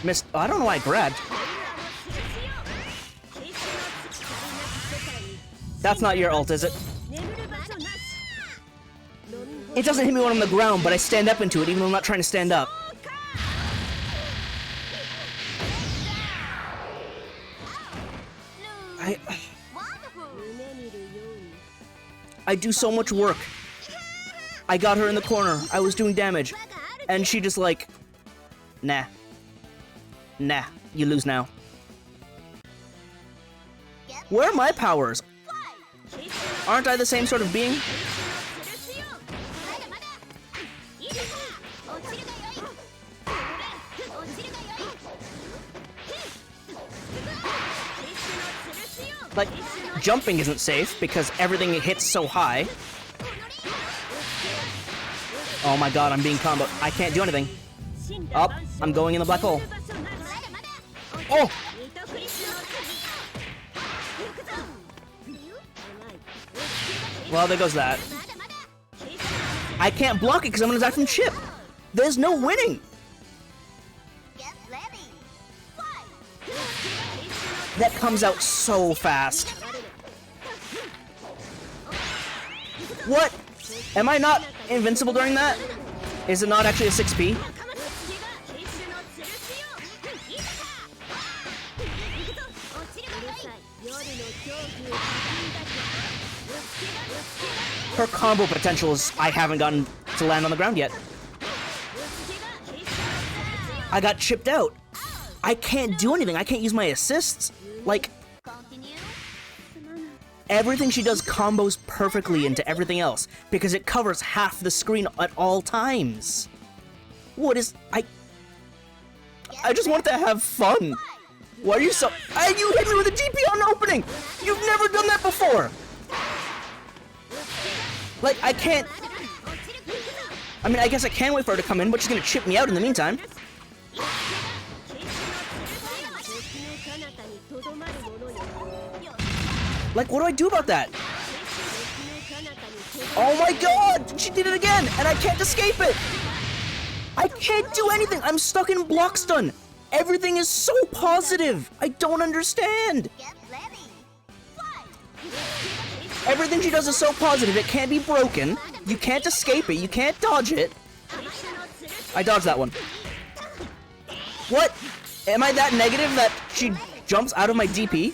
Missed. I don't know why I grabbed. That's not your ult, is it? It doesn't hit me when I'm on the ground, but I stand up into it, even though I'm not trying to stand up. I do so much work. I got her in the corner. I was doing damage. And she just like... Nah. Nah. You lose now. Where are my powers? Aren't I the same sort of being? Like, jumping isn't safe because everything hits so high. Oh my god, I'm being comboed. I can't do anything. Up, I'm going in the black hole. Oh! Well, there goes that. I can't block it because I'm gonna die from chip. There's no winning. That comes out so fast. What? Am I not invincible during that? Is it not actually a 6P? Her combo potential is I haven't gotten to land on the ground yet. I got chipped out. I can't do anything. I can't use my assists. Like, everything she does combos perfectly into everything else because it covers half the screen at all times. What is... I just want to have fun. Why are you so... you hit me with a DP on opening! You've never done that before! Like, I can't... I mean, I guess I can wait for her to come in, but she's gonna chip me out in the meantime. Like, what do I do about that? Oh my god! She did it again! And I can't escape it! I can't do anything! I'm stuck in block stun! Everything is so positive! I don't understand! Everything she does is so positive, it can't be broken. You can't escape it, you can't dodge it. I dodged that one. What? Am I that negative that she jumps out of my DP?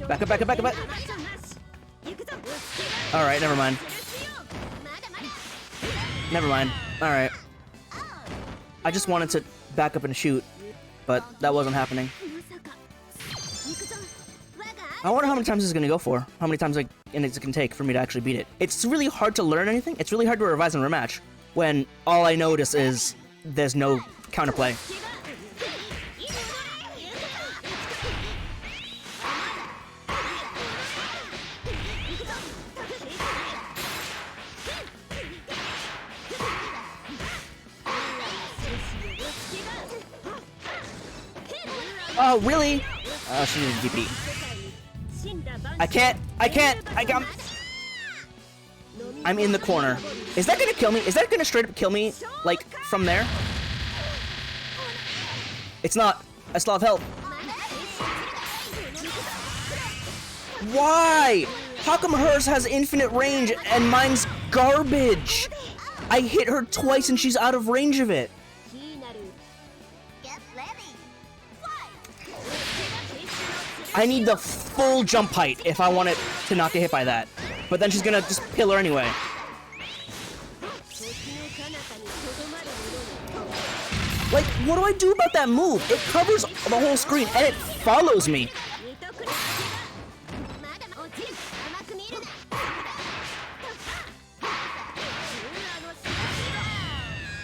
Back up, back up, back up, back up. Alright, never mind. Never mind. Alright. I just wanted to back up and shoot, but that wasn't happening. I wonder how many times this is gonna go for. How many times it can take for me to actually beat it. It's really hard to learn anything. It's really hard to revise and rematch when all I notice is there's no counterplay. Oh, really? Oh, she needs DP. I can't. I'm in the corner. Is that gonna kill me? Is that gonna straight up kill me, like, from there? It's not. I still have health. Why? How come hers has infinite range and mine's garbage? I hit her twice and she's out of range of it. I need the full jump height if I want it to not get hit by that. But then she's gonna just kill her anyway. Like, what do I do about that move? It covers the whole screen and it follows me.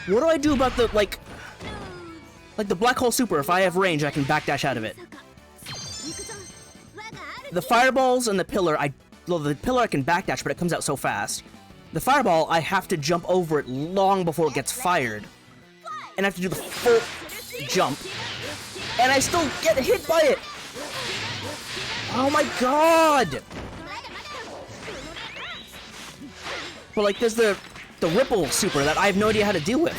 What do I do about the, like the black hole super? If I have range, I can backdash out of it. The fireballs and the pillar, well, the pillar I can backdash, but it comes out so fast. The fireball, I have to jump over it long before it gets fired. And I have to do the full jump. And I still get hit by it! Oh my god! But like, there's the ripple super that I have no idea how to deal with.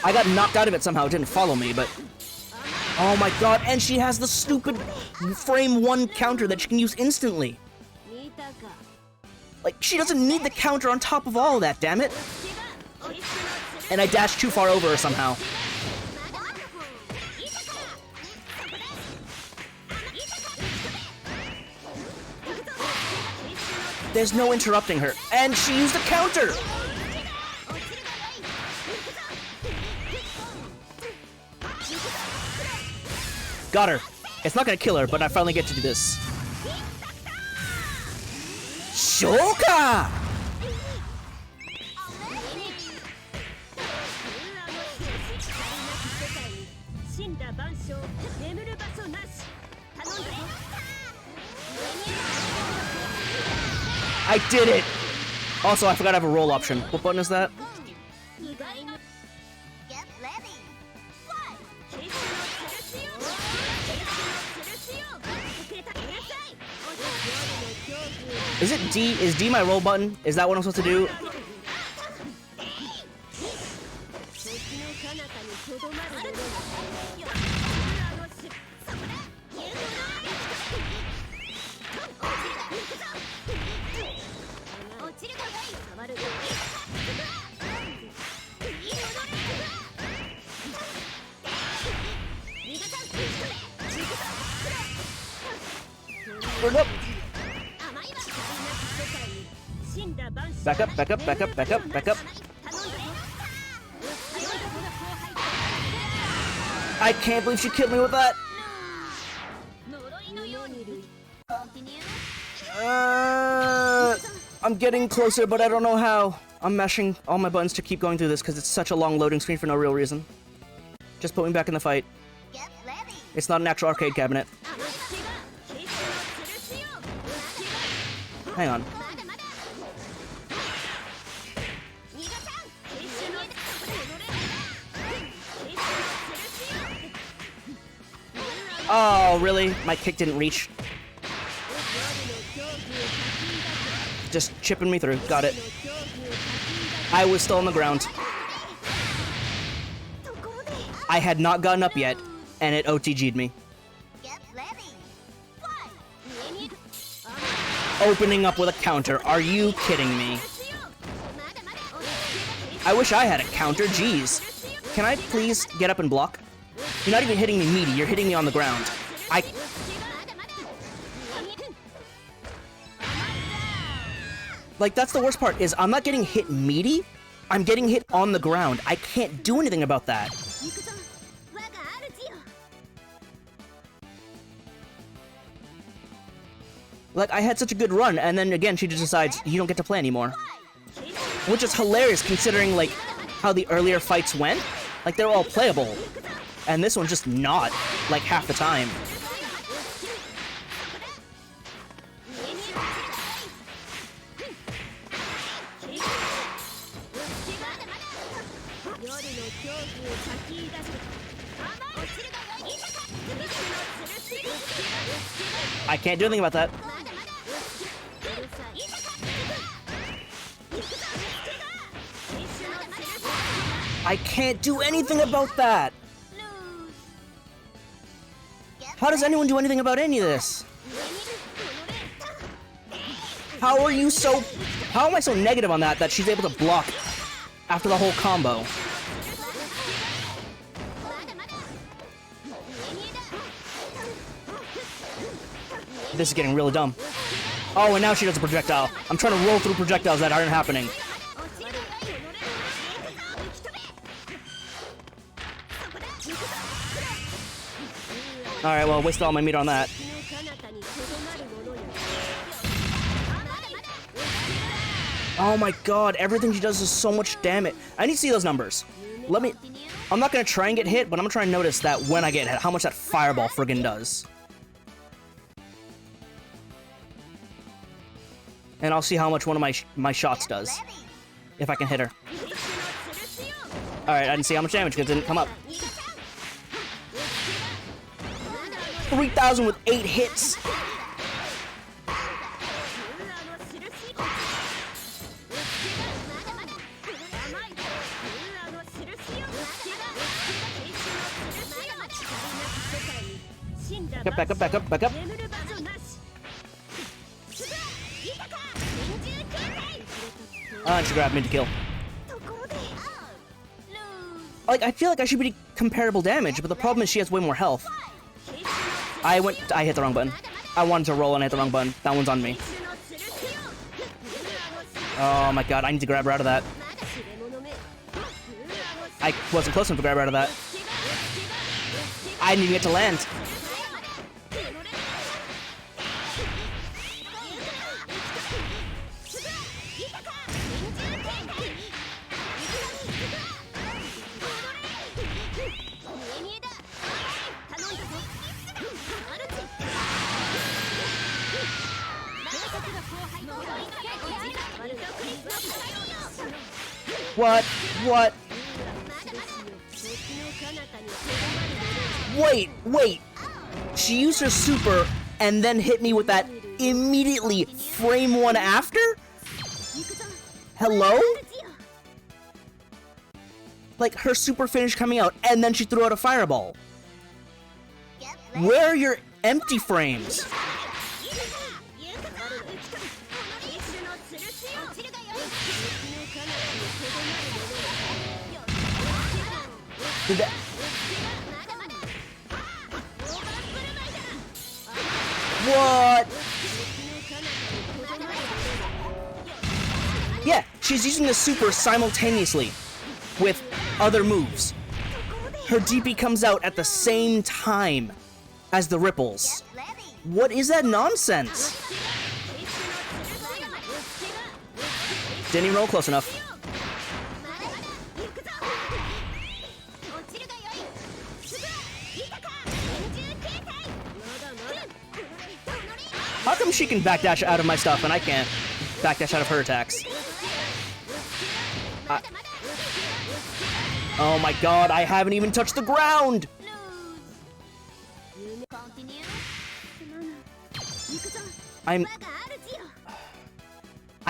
I got knocked out of it somehow, it didn't follow me, but... Oh my god, and she has the stupid frame 1 counter that she can use instantly. Like, she doesn't need the counter on top of all of that, damn it. And I dashed too far over her somehow. There's no interrupting her, and she used a counter! Got her. It's not gonna kill her, but I finally get to do this. Shoka! I did it! Also, I forgot I have a roll option. What button is that? Is it D? Is D my roll button? Is that what I'm supposed to do? Up. Back up, back up, back up, back up, back up. I can't believe she killed me with that. I'm getting closer, but I don't know how. I'm mashing all my buttons to keep going through this because it's such a long loading screen for no real reason. Just put me back in the fight. It's not an actual arcade cabinet. Hang on. Oh, really? My kick didn't reach. Just chipping me through. Got it. I was still on the ground. I had not gotten up yet, and it OTG'd me. Opening up with a counter. Are you kidding me? I wish I had a counter. Jeez. Can I please get up and block? You're not even hitting me meaty. You're hitting me on the ground. Like, that's the worst part, is I'm not getting hit meaty. I'm getting hit on the ground. I can't do anything about that. Like, I had such a good run, and then again, she just decides, you don't get to play anymore. Which is hilarious, considering, like, how the earlier fights went. Like, they're all playable. And this one's just not, like, half the time. I can't do anything about that. I can't do anything about that! How does anyone do anything about any of this? How are you so... How am I so negative on that she's able to block after the whole combo? This is getting really dumb. Oh, and now she does a projectile. I'm trying to roll through projectiles that aren't happening. Alright, well, wasted all my meter on that. Oh my god, everything she does is so much damage. I need to see those numbers. I'm not gonna try and get hit, but I'm gonna try and notice that when I get hit, how much that fireball friggin' does. And I'll see how much one of my shots does. If I can hit her. Alright, I didn't see how much damage because it didn't come up. 3,000 with 8 hits. Back up, back up, back up. And she grabbed me to kill. Like, I feel like I should be comparable damage, but the problem is she has way more health. I hit the wrong button. I wanted to roll and I hit the wrong button. That one's on me. Oh my god, I need to grab her out of that. I wasn't close enough to grab her out of that. I didn't even get to land. What? What? Wait. She used her super and then hit me with that immediately frame one after? Hello? Like, her super finish coming out and then she threw out a fireball. Where are your empty frames? Did that... What? Yeah, she's using the super simultaneously with other moves. Her DP comes out at the same time as the ripples. What is that nonsense? Didn't even roll close enough. How come she can backdash out of my stuff and I can't backdash out of her attacks? Oh my god, I haven't even touched the ground! I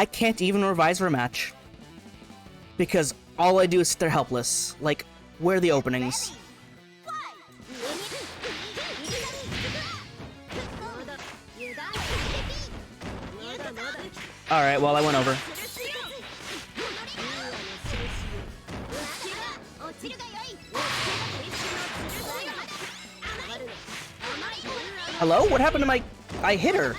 can't even revise for a match. Because all I do is sit there helpless. Like, where are the openings? Alright, well, I went over. Hello? What happened to my... I hit her.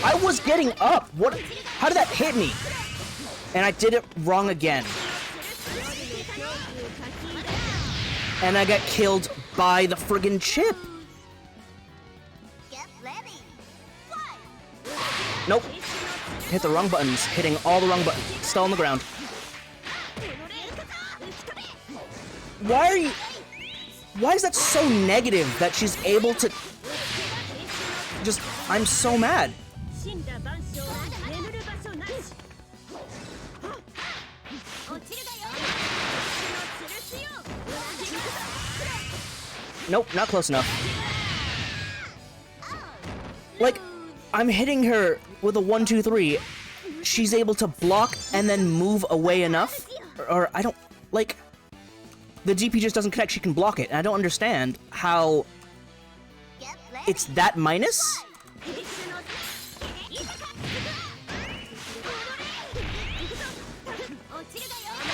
I was getting up. What? How did that hit me? And I did it wrong again. And I got killed by the friggin' chip. Nope. Hit the wrong buttons. Hitting all the wrong buttons. Still on the ground. Why are you... Why is that so negative that she's able to... Just... I'm so mad. Nope, not close enough. Like, I'm hitting her with a 1, 2, 3. She's able to block and then move away enough. Or I don't... Like... The DP just doesn't connect, she can block it. And I don't understand how... It's that minus?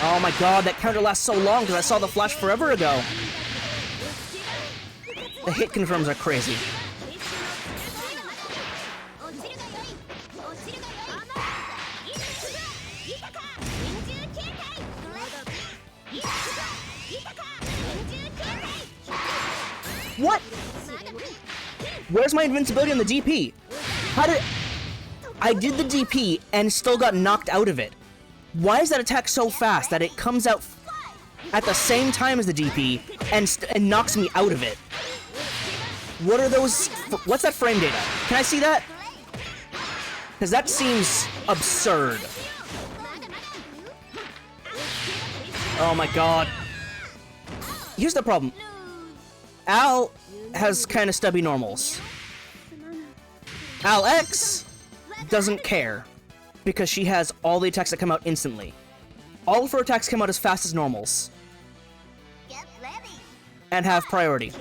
Oh my god, that counter lasts so long because I saw the flash forever ago. The hit confirms are crazy. What? Where's my invincibility on the DP? How did... I did the DP and still got knocked out of it. Why is that attack so fast that it comes out at the same time as the DP and knocks me out of it? What are those... What's that frame data? Can I see that? Because that seems absurd. Oh my god. Here's the problem. Al has kind of stubby normals. Al X doesn't care because she has all the attacks that come out instantly. All of her attacks come out as fast as normals and have priority.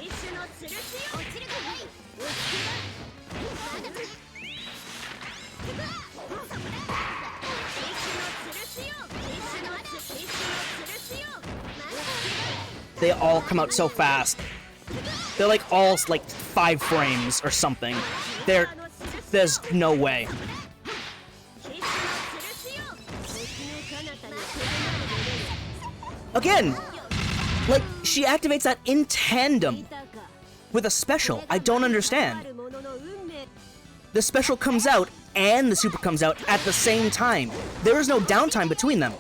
They all come out so fast. They're like all like 5 frames or something. There's no way. Again, like she activates that in tandem with a special. I don't understand. The special comes out and the super comes out at the same time. There is no downtime between them.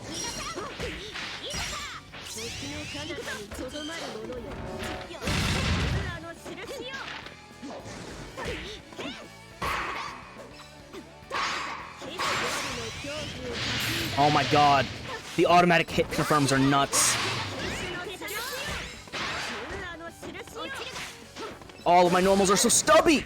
Oh my god. The automatic hit confirms are nuts. All of my normals are so stubby!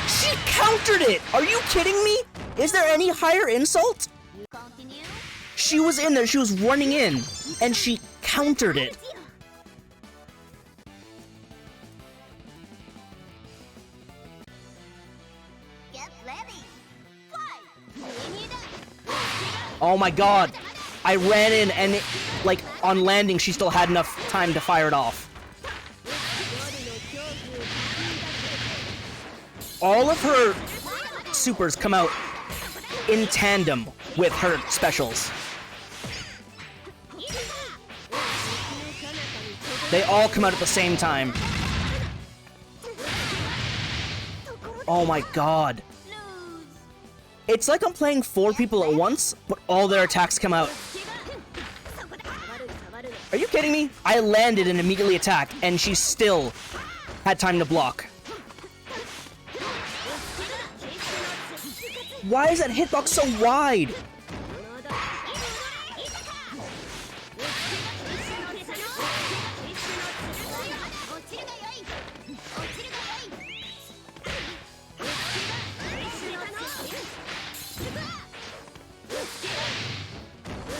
She countered it! Are you kidding me? Is there any higher insult? She was in there, she was running in, and she countered it. Oh my god. I ran in and, like, on landing, she still had enough time to fire it off. All of her supers come out in tandem with her specials. They all come out at the same time. Oh my god. It's like I'm playing 4 people at once, but all their attacks come out. Are you kidding me? I landed and immediately attacked, and she still had time to block. Why is that hitbox so wide?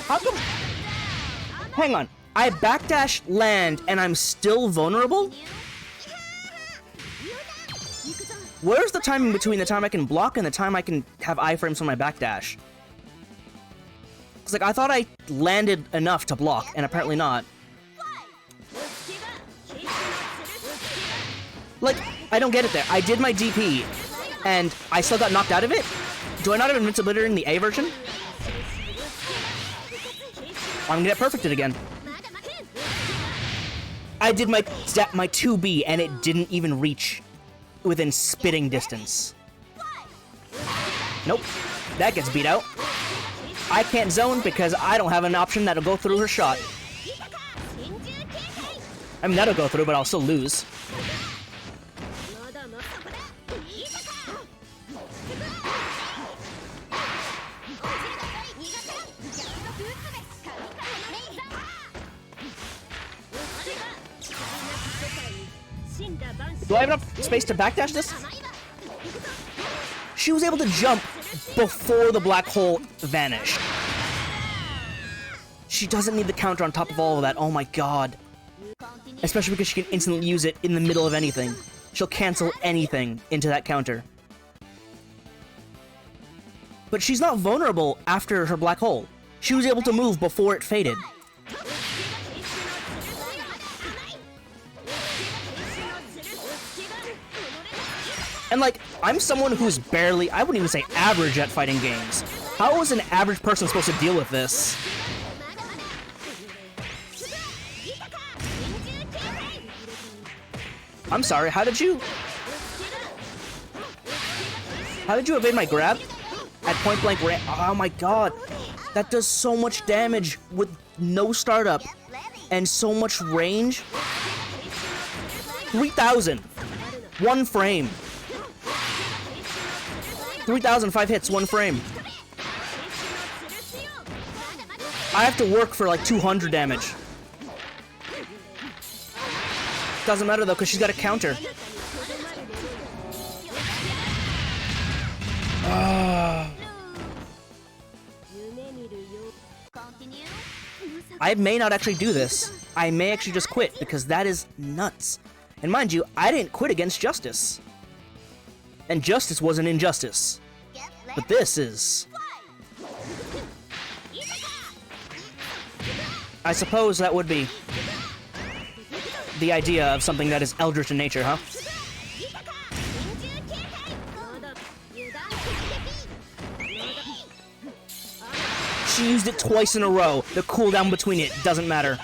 How come? Hang on. I backdash land and I'm still vulnerable? Where's the timing between the time I can block and the time I can have iframes on my backdash? It's like I thought I landed enough to block, and apparently not. Like, I don't get it there. I did my DP, and I still got knocked out of it? Do I not have invincibility in the A version? I'm gonna get perfected again. I did my 2B and it didn't even reach within spitting distance. Nope, that gets beat out. I can't zone because I don't have an option that'll go through her shot. I mean, that'll go through, but I'll still lose. Do I have enough space to backdash this? She was able to jump before the black hole vanished. She doesn't need the counter on top of all of that. Oh my god. Especially because she can instantly use it in the middle of anything. She'll cancel anything into that counter. But she's not vulnerable after her black hole. She was able to move before it faded. And like, I'm someone who's barely, I wouldn't even say average at fighting games. How is an average person supposed to deal with this? I'm sorry, how did you evade my grab? At point blank range. Oh my god. That does so much damage with no startup and so much range. 3,000. 1 frame. 3,000, 5 hits, 1 frame. I have to work for like 200 damage. Doesn't matter though, because she's got a counter. I may not actually do this. I may actually just quit, because that is nuts. And mind you, I didn't quit against Justice. And Justice was an injustice. But this is... I suppose that would be the idea of something that is eldritch in nature, huh? She used it twice in a row. The cooldown between it doesn't matter.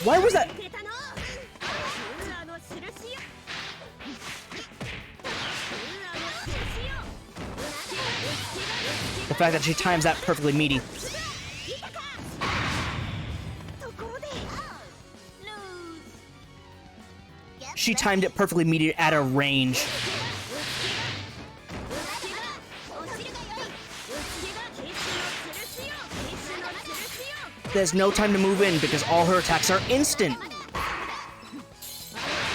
Why was that? The fact that she times that perfectly meaty. She timed it perfectly meaty at a range. There's no time to move in because all her attacks are instant.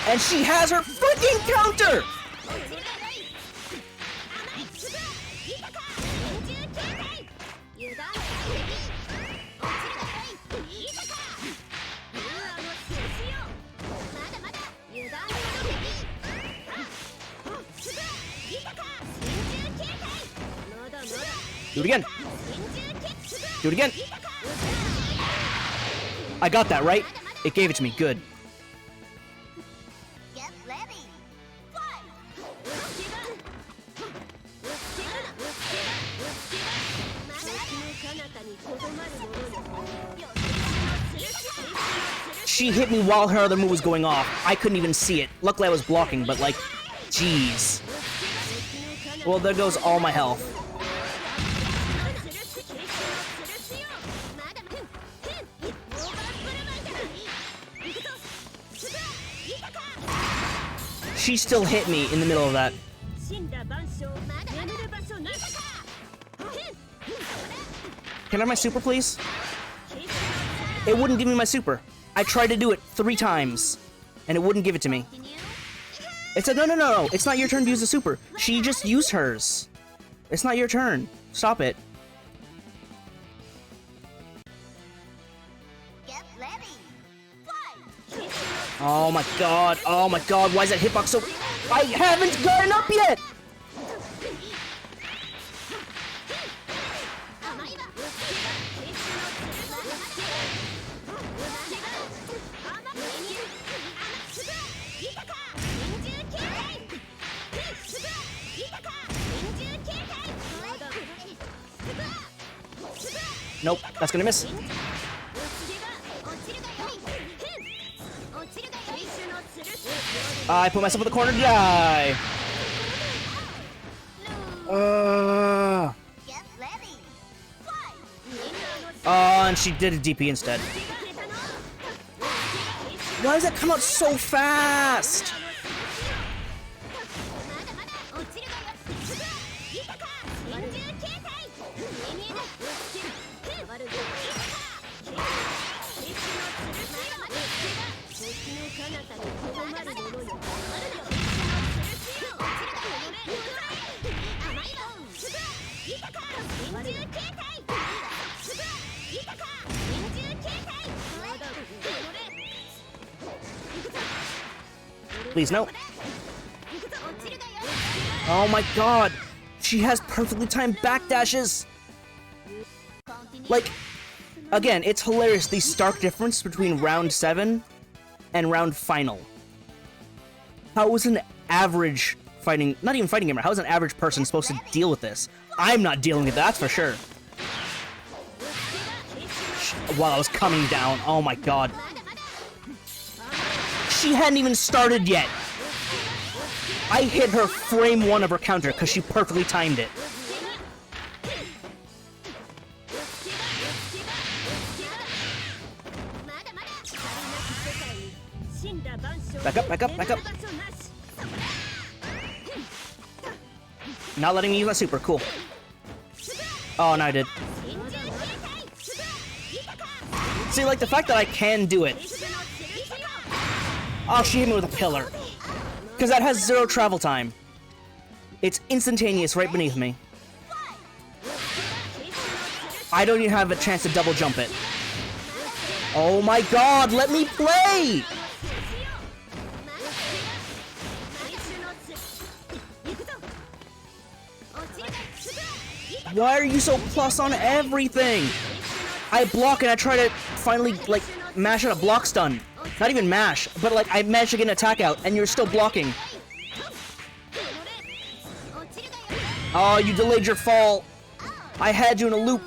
And she has her freaking counter! Do it again. Do it again. I got that, right? It gave it to me. Good. Get ready. She hit me while her other move was going off. I couldn't even see it. Luckily I was blocking, but like, jeez. Well, there goes all my health. She still hit me in the middle of that. Can I have my super, please? It wouldn't give me my super. I tried to do it 3 times, and it wouldn't give it to me. It said, no, it's not your turn to use the super. She just used hers. It's not your turn. Stop it. Get ready. Oh my god, why is that hitbox so... I haven't gotten up yet! Nope, that's gonna miss. I put myself in the corner to die. Get ready. And she did a DP instead. Why does that come out so fast? Please, no. Oh my god. She has perfectly timed backdashes. Like, again, it's hilarious the stark difference between round 7 and round final. How is an average fighting, not even fighting gamer, how is an average person supposed to deal with this? I'm not dealing with that, that's for sure. while I was coming down. Oh my god. She hadn't even started yet. I hit her frame 1 of her counter because she perfectly timed it. Back up, back up, back up. Not letting me use my super, cool. Oh, no, I did. See, like, the fact that I can do it. Oh, she hit me with a pillar. Because that has 0 travel time. It's instantaneous right beneath me. I don't even have a chance to double jump it. Oh my god, let me play! Why are you so plus on everything? I block and I try to finally, like, mash out a block stun. Not even mash, but, like, I managed to get an attack out, and you're still blocking. Oh, you delayed your fall. I had you in a loop.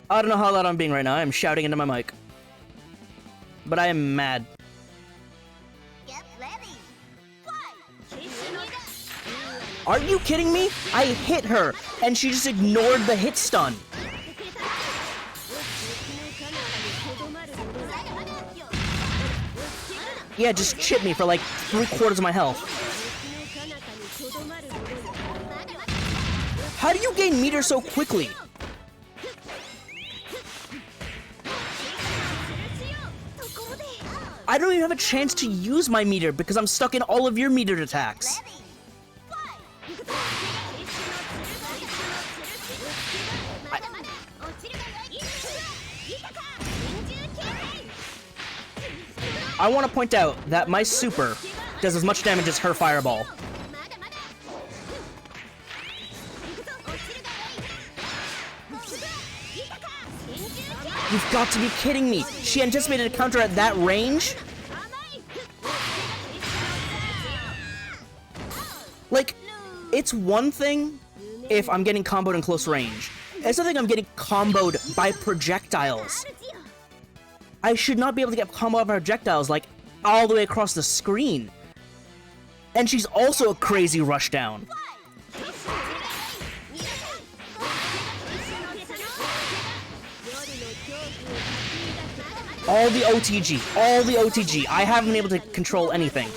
I don't know how loud I'm being right now. I'm shouting into my mic. But I am mad. Are you kidding me? I hit her, and she just ignored the hit stun. Yeah, just chip me for like 3/4 of my health. How do you gain meter so quickly? I don't even have a chance to use my meter because I'm stuck in all of your metered attacks. I want to point out that my super does as much damage as her fireball. You've got to be kidding me. She anticipated a counter at that range? Like, it's one thing if I'm getting comboed in close range. It's another thing I'm getting comboed by projectiles. I should not be able to get comboed by projectiles, like, all the way across the screen. And she's also a crazy rushdown. All the OTG, all the OTG. I haven't been able to control anything.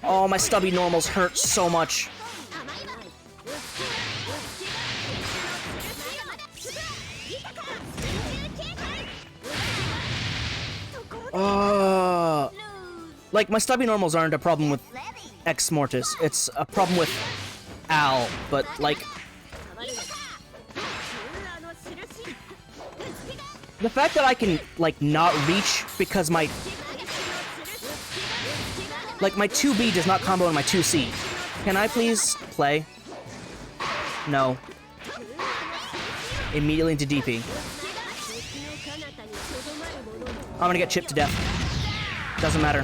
Oh, my stubby normals hurt so much. Like, my stubby normals aren't a problem with Ex Mortis. It's a problem with Al, but, like... The fact that I can, like, not reach because my... Like, my 2B does not combo in my 2C. Can I please play? No. Immediately into DP. I'm gonna get chipped to death. Doesn't matter.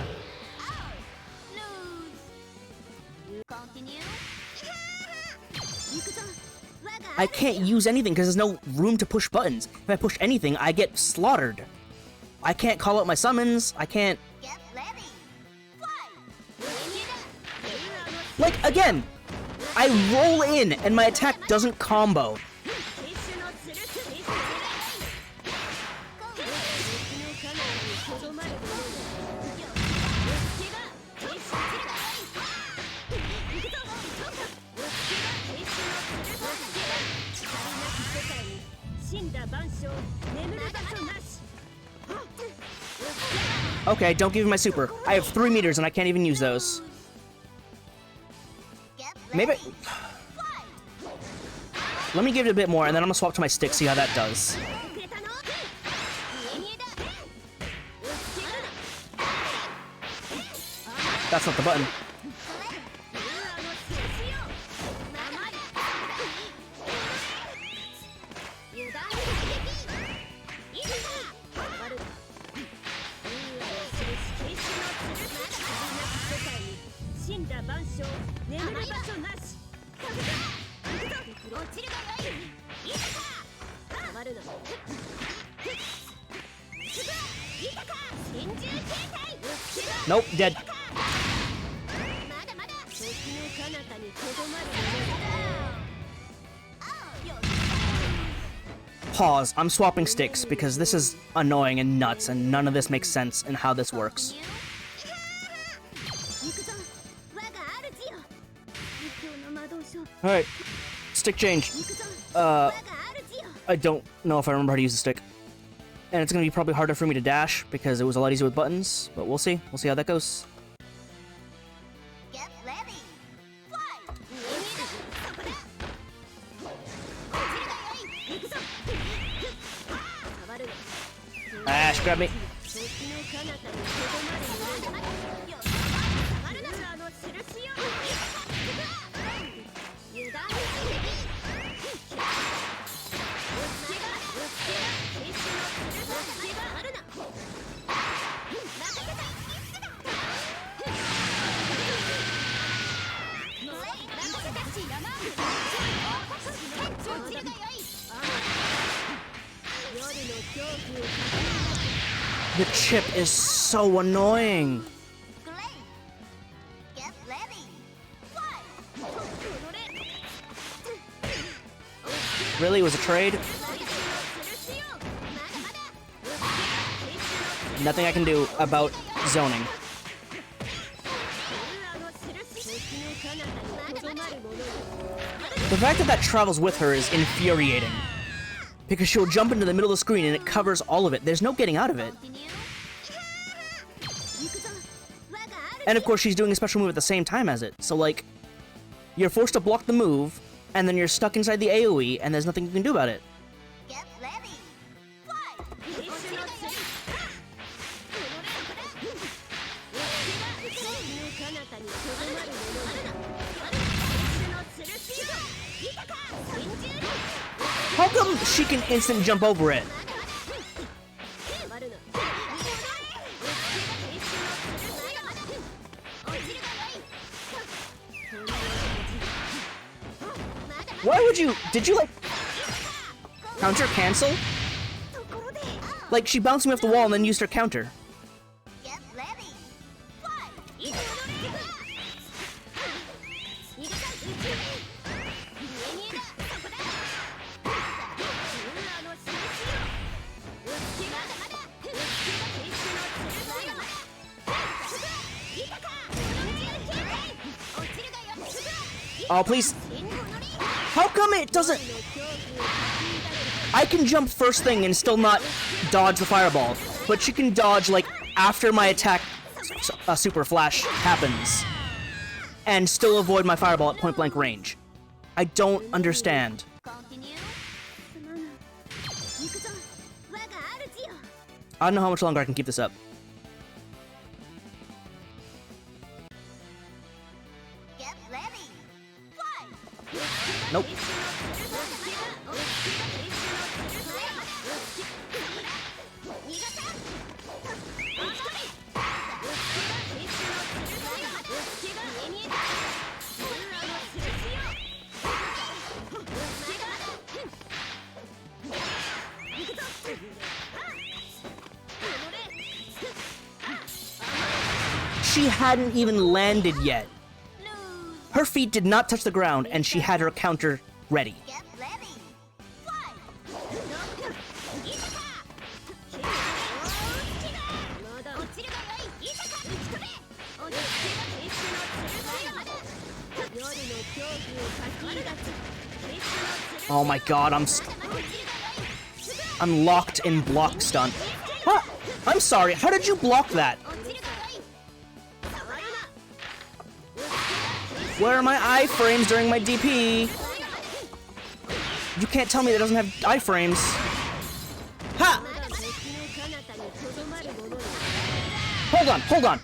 I can't use anything because there's no room to push buttons. If I push anything, I get slaughtered. I can't call out my summons. I can't... Like, again, I roll in and my attack doesn't combo. Okay, don't give me my super. I have 3 meters and I can't even use those. Maybe... Let me give it a bit more and then I'm gonna swap to my stick, see how that does. That's not the button. 神羅万象眠る場所なし落ちるがよいいたか触るのいたか真珠形態 Nope, dead. まだまだ時の彼方にとどまる Pause. I'm swapping sticks because this is annoying and nuts and none of this makes sense in how this works. 行くぞ我が主よ最強の魔導書 Alright. Stick change. 行くぞ Uh, 我が主よ I don't know if I remember how to use the stick. And it's gonna be probably harder for me to dash because it was a lot easier with buttons, but we'll see. We'll see how that goes. Get ready Fly そこだ落ちるがよい行くぞ触る Ash, grab me. 時の彼方にとどまるよ触るなあの印よ油断しThe chip is so annoying. Get ready Fly Really? It was a trade? Nothing I can do about zoning. The fact that that travels with her is infuriating. Because she'll jump into the middle of the screen and it covers all of it. There's no getting out of it. And of course she's doing a special move at the same time as it. So like, you're forced to block the move, and then you're stuck inside the AoE, and there's nothing you can do about it. Get ready Fly いたか真珠 How come she can instant jump over it? 触るの Why would you... Did you, like... Counter cancel? Like, she bounced me off the wall and then used her counter. Get ready Fly いたか真珠形態落ちるがよ Oh, please. How come it doesn't... I can jump first thing and still not dodge the fireball, but she can dodge, like, after my attack super flash happens, and still avoid my fireball at point blank range. I don't understand. Continue 行くぞ我が主よ I don't know how much longer I can keep this up. Get ready Fly Nope. She hadn't even landed yet. Her feet did not touch the ground, and she had her counter ready. Get ready Fly いたか落ちるがよいいたか打ち取れ落ちるが必死の剣夜の恐怖をかき乱す Oh my god, I'm locked in block stun. Huh? I'm sorry, how did you block that? Where are my iframes during my DP? You can't tell me that doesn't have iframes. Ha!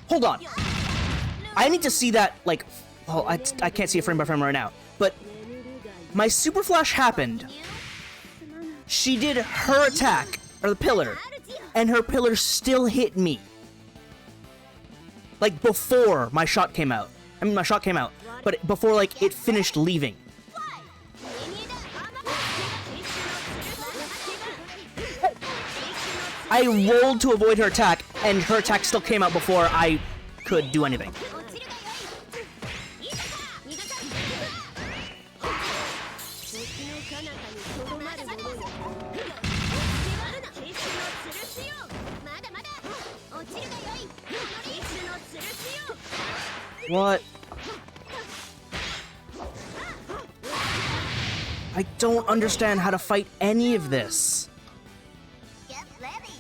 Hold on. I need to see that, like... Oh, I can't see it frame by frame right now. But my super flash happened. She did her attack, or the pillar, and her pillar still hit me. Like, before my shot came out. I mean, my shot came out, but before, like, it finished leaving. I rolled to avoid her attack, and her attack still came out before I could do anything. What? I don't understand how to fight any of this. Get ready.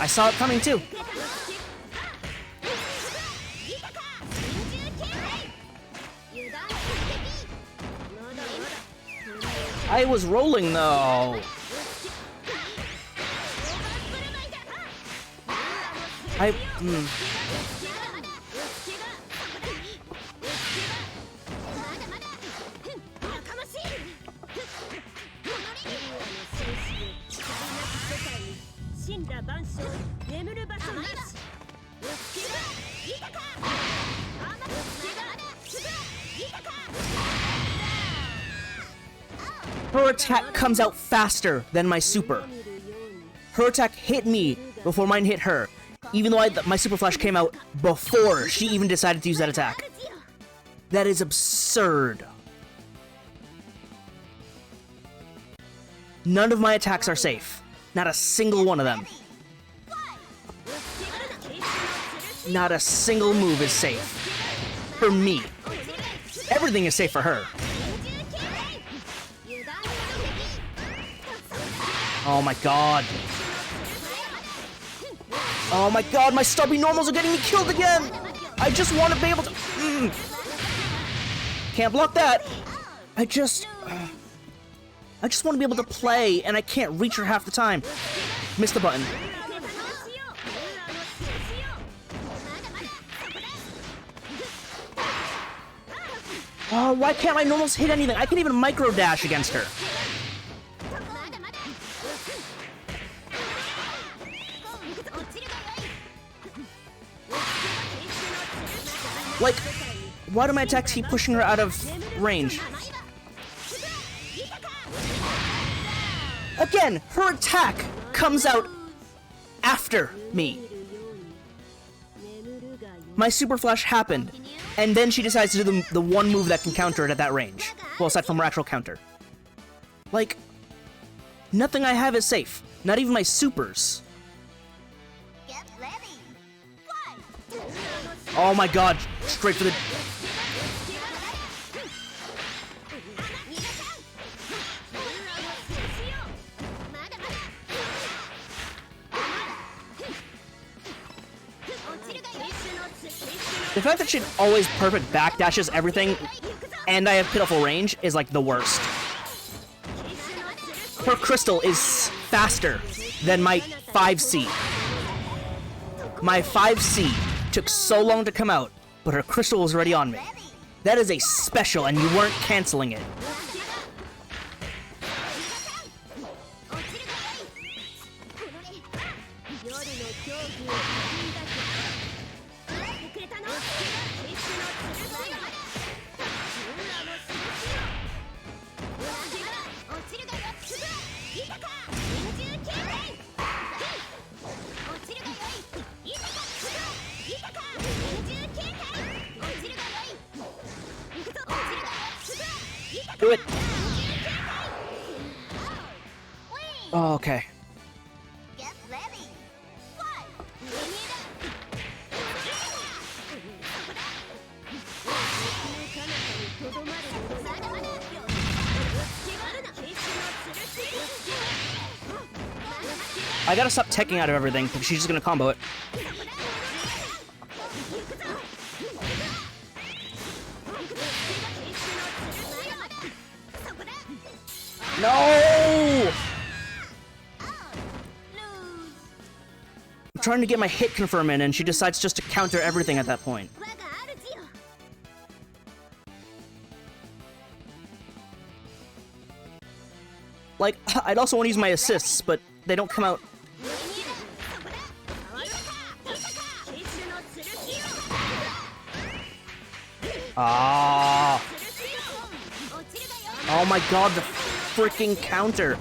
I saw it coming too. I was rolling though. Her attack comes out faster than my super. Her attack hit me before mine hit her, even though my super flash came out before she even decided to use that attack. That is absurd. None of my attacks are safe. Not a single one of them. Not a single move is safe. For me. Everything is safe for her. Oh my god. Oh my god, my stubby normals are getting me killed again! I just want to be able to... Can't block that. I just want to be able to play, and I can't reach her half the time. Missed the button. Oh, why can't my normals hit anything? I can even micro dash against her. Like, why do my attacks keep pushing her out of range? Again, her attack comes out after me. My super flash happened, and then she decides to do the one move that can counter it at that range. Well, aside from her actual counter. Like, nothing I have is safe. Not even my supers. Get ready. Oh my god, straight for the... The fact that she always perfect backdashes everything, and I have pitiful range, is like the worst. Her crystal is faster than my 5C. My 5C took so long to come out, but her crystal was already on me. That is a special, and you weren't canceling it. Do it! Oh, okay. Get ready. I gotta stop teching out of everything, because she's just gonna combo it. No! I'm trying to get my hit confirm in, and she decides just to counter everything at that point. Like, I'd also want to use my assists, but they don't come out. Ah. Oh my god, the freaking counter.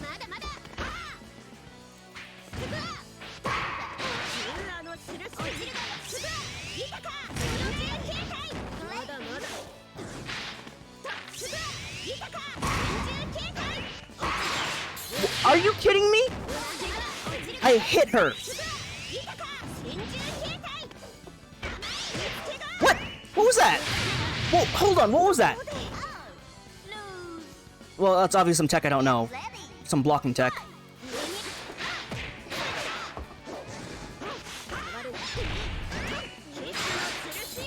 Are you kidding me? I hit her. What? What was that? Whoa, hold on, what was that? Well, that's obviously some tech I don't know. Some blocking tech.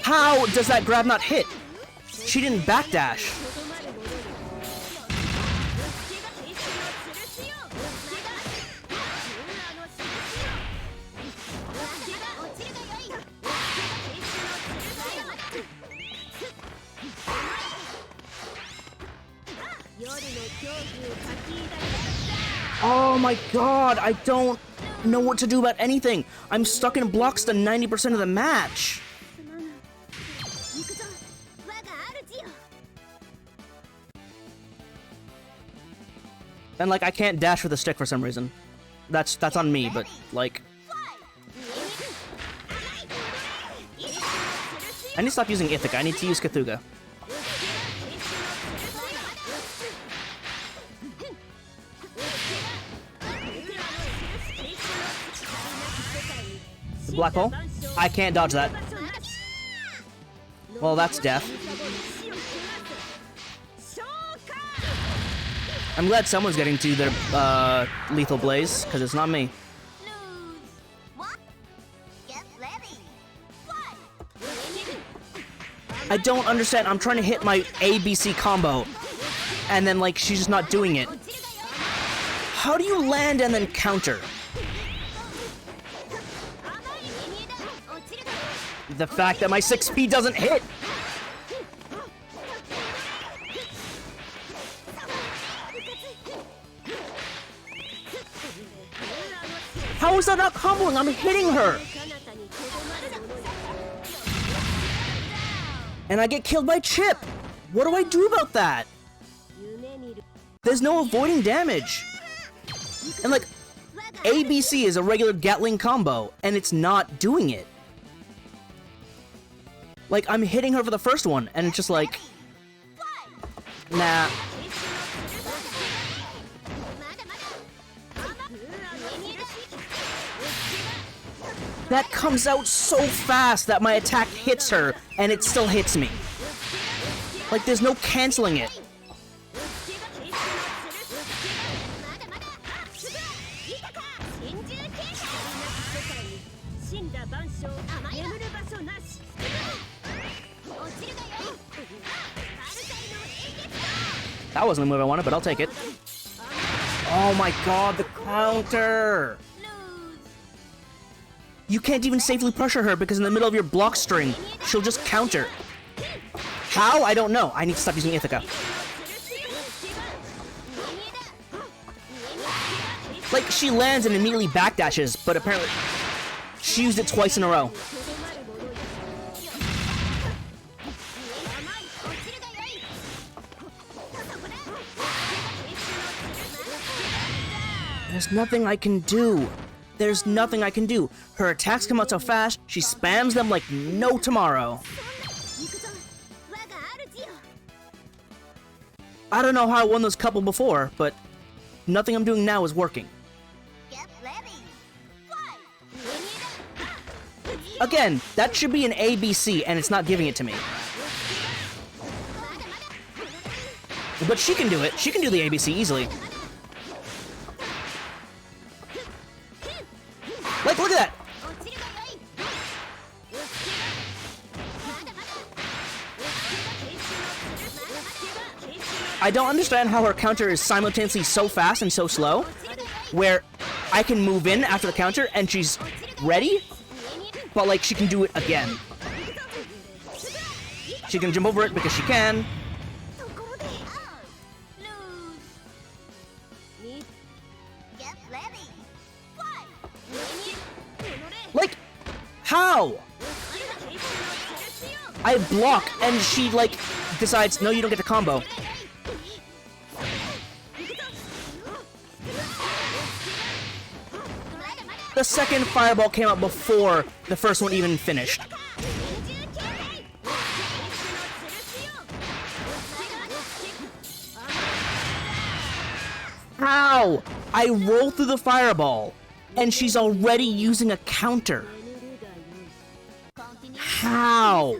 How does that grab not hit? She didn't backdash. Oh my god, I don't know what to do about anything. I'm stuck in blocks to 90% of the match. And like, I can't dash with a stick for some reason. That's on me, but like... I need to stop using Ithaca, I need to use Cthulhu. The black hole? I can't dodge that. Well, that's death. I'm glad someone's getting to their lethal blaze, because it's not me. I don't understand. I'm trying to hit my ABC combo, and then like she's just not doing it. How do you land and then counter? The fact that my 6P doesn't hit. How is that not comboing? I'm hitting her. And I get killed by Chip. What do I do about that? There's no avoiding damage. And like, ABC is a regular Gatling combo, and it's not doing it. Like, I'm hitting her for the first one, and it's just like... Nah. That comes out so fast that my attack hits her, and it still hits me. Like, there's no canceling it. That wasn't the move I wanted, but I'll take it. Oh my god, the counter! You can't even safely pressure her because in the middle of your block string, she'll just counter. How? I don't know. I need to stop using Ithaca. Like, she lands and immediately backdashes, but apparently she used it twice in a row. There's nothing I can do. There's nothing I can do. Her attacks come out so fast, she spams them like no tomorrow. I don't know how I won those couple before, but nothing I'm doing now is working. Again, that should be an ABC, and it's not giving it to me. But she can do it. She can do the ABC easily. Like, look at that! I don't understand how her counter is simultaneously so fast and so slow, where I can move in after the counter and she's ready, but like she can do it again. She can jump over it because she can. Like, how? I block, and she, like, decides, no, you don't get to combo. The second fireball came out before the first one even finished. How? I roll through the fireball, and she's already using a counter. How?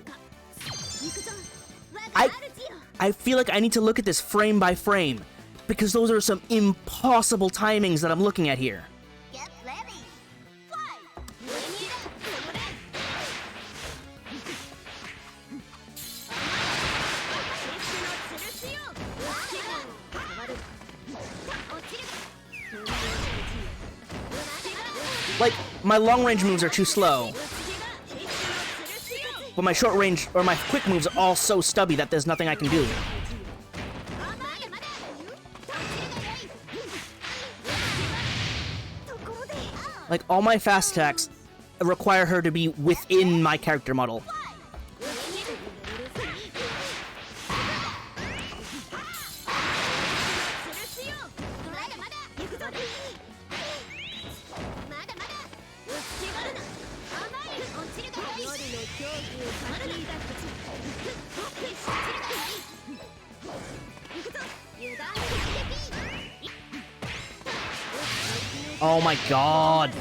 I feel like I need to look at this frame by frame, because those are some impossible timings that I'm looking at here. Get ready. Like, my long-range moves are too slow. But my short-range, or my quick moves are all so stubby that there's nothing I can do. Like, all my fast attacks require her to be within my character model. Oh my god.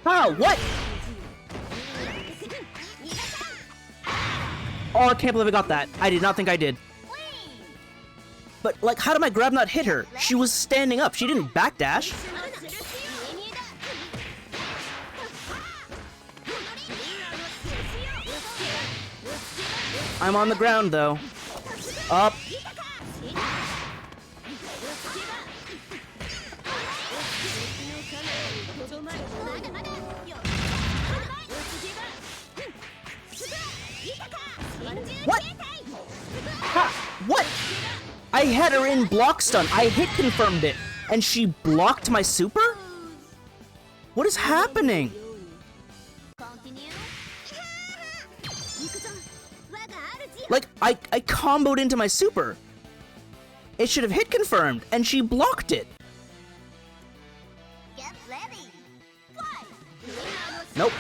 How? What? Oh, I can't believe I got that. I did not think I did. But, like, how did my grab not hit her? She was standing up. She didn't backdash. I'm on the ground, though. Up. What? Ha! What? I had her in block stun. I hit confirmed it, and she blocked my super? What is happening? Like, I comboed into my super. It should have hit confirmed, and she blocked it. Get ready. Nope.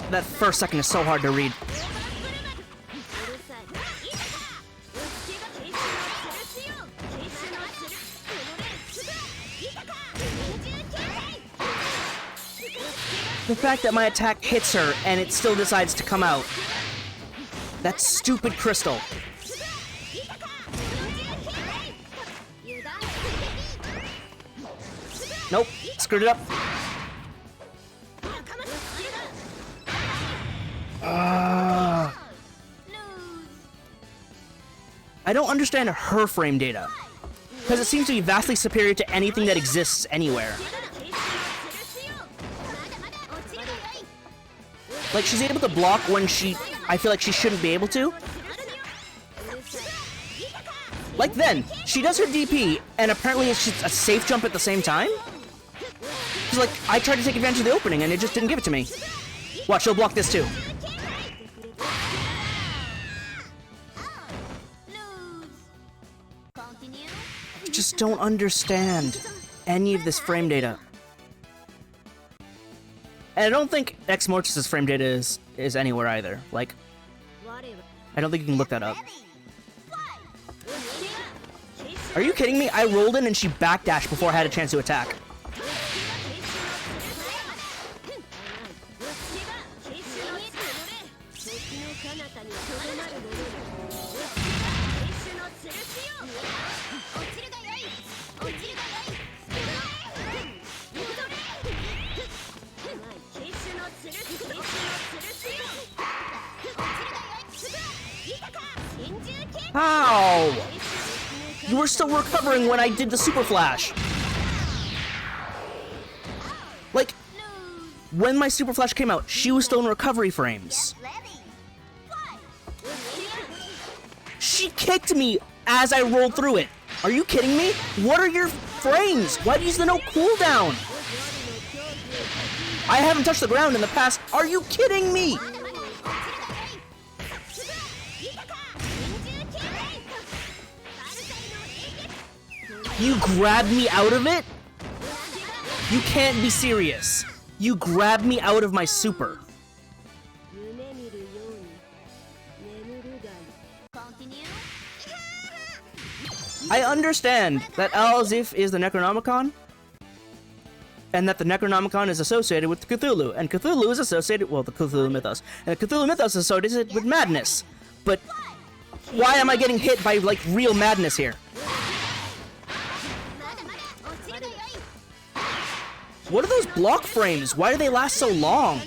That first second is so hard to read. The fact that my attack hits her and it still decides to come out. That stupid crystal. Nope, screwed it up. I don't understand her frame data, because it seems to be vastly superior to anything that exists anywhere. Like, she's able to block when I feel like she shouldn't be able to. Like then, she does her DP, and apparently it's just a safe jump at the same time? She's like, I tried to take advantage of the opening, and it just didn't give it to me. Watch, she'll block this too. I just don't understand any of this frame data. And I don't think Ex Mortis' frame data is anywhere either. Like, I don't think you can look that up. Are you kidding me? I rolled in and she backdashed before I had a chance to attack. How? You were still recovering when I did the super flash. Like, when my Super Flash came out, she was still in recovery frames. She kicked me as I rolled through it. Are you kidding me? What are your frames? Why do you use the no cooldown? I haven't touched the ground in the past. Are you kidding me? You grabbed me out of it? You can't be serious. You grabbed me out of my super. I understand that Al-Azif is the Necronomicon, and that the Necronomicon is associated with Cthulhu, and Cthulhu is associated, well, the Cthulhu mythos, and the Cthulhu mythos is associated with madness. But why am I getting hit by, like, real madness here? What are those block frames? Why do they last so long?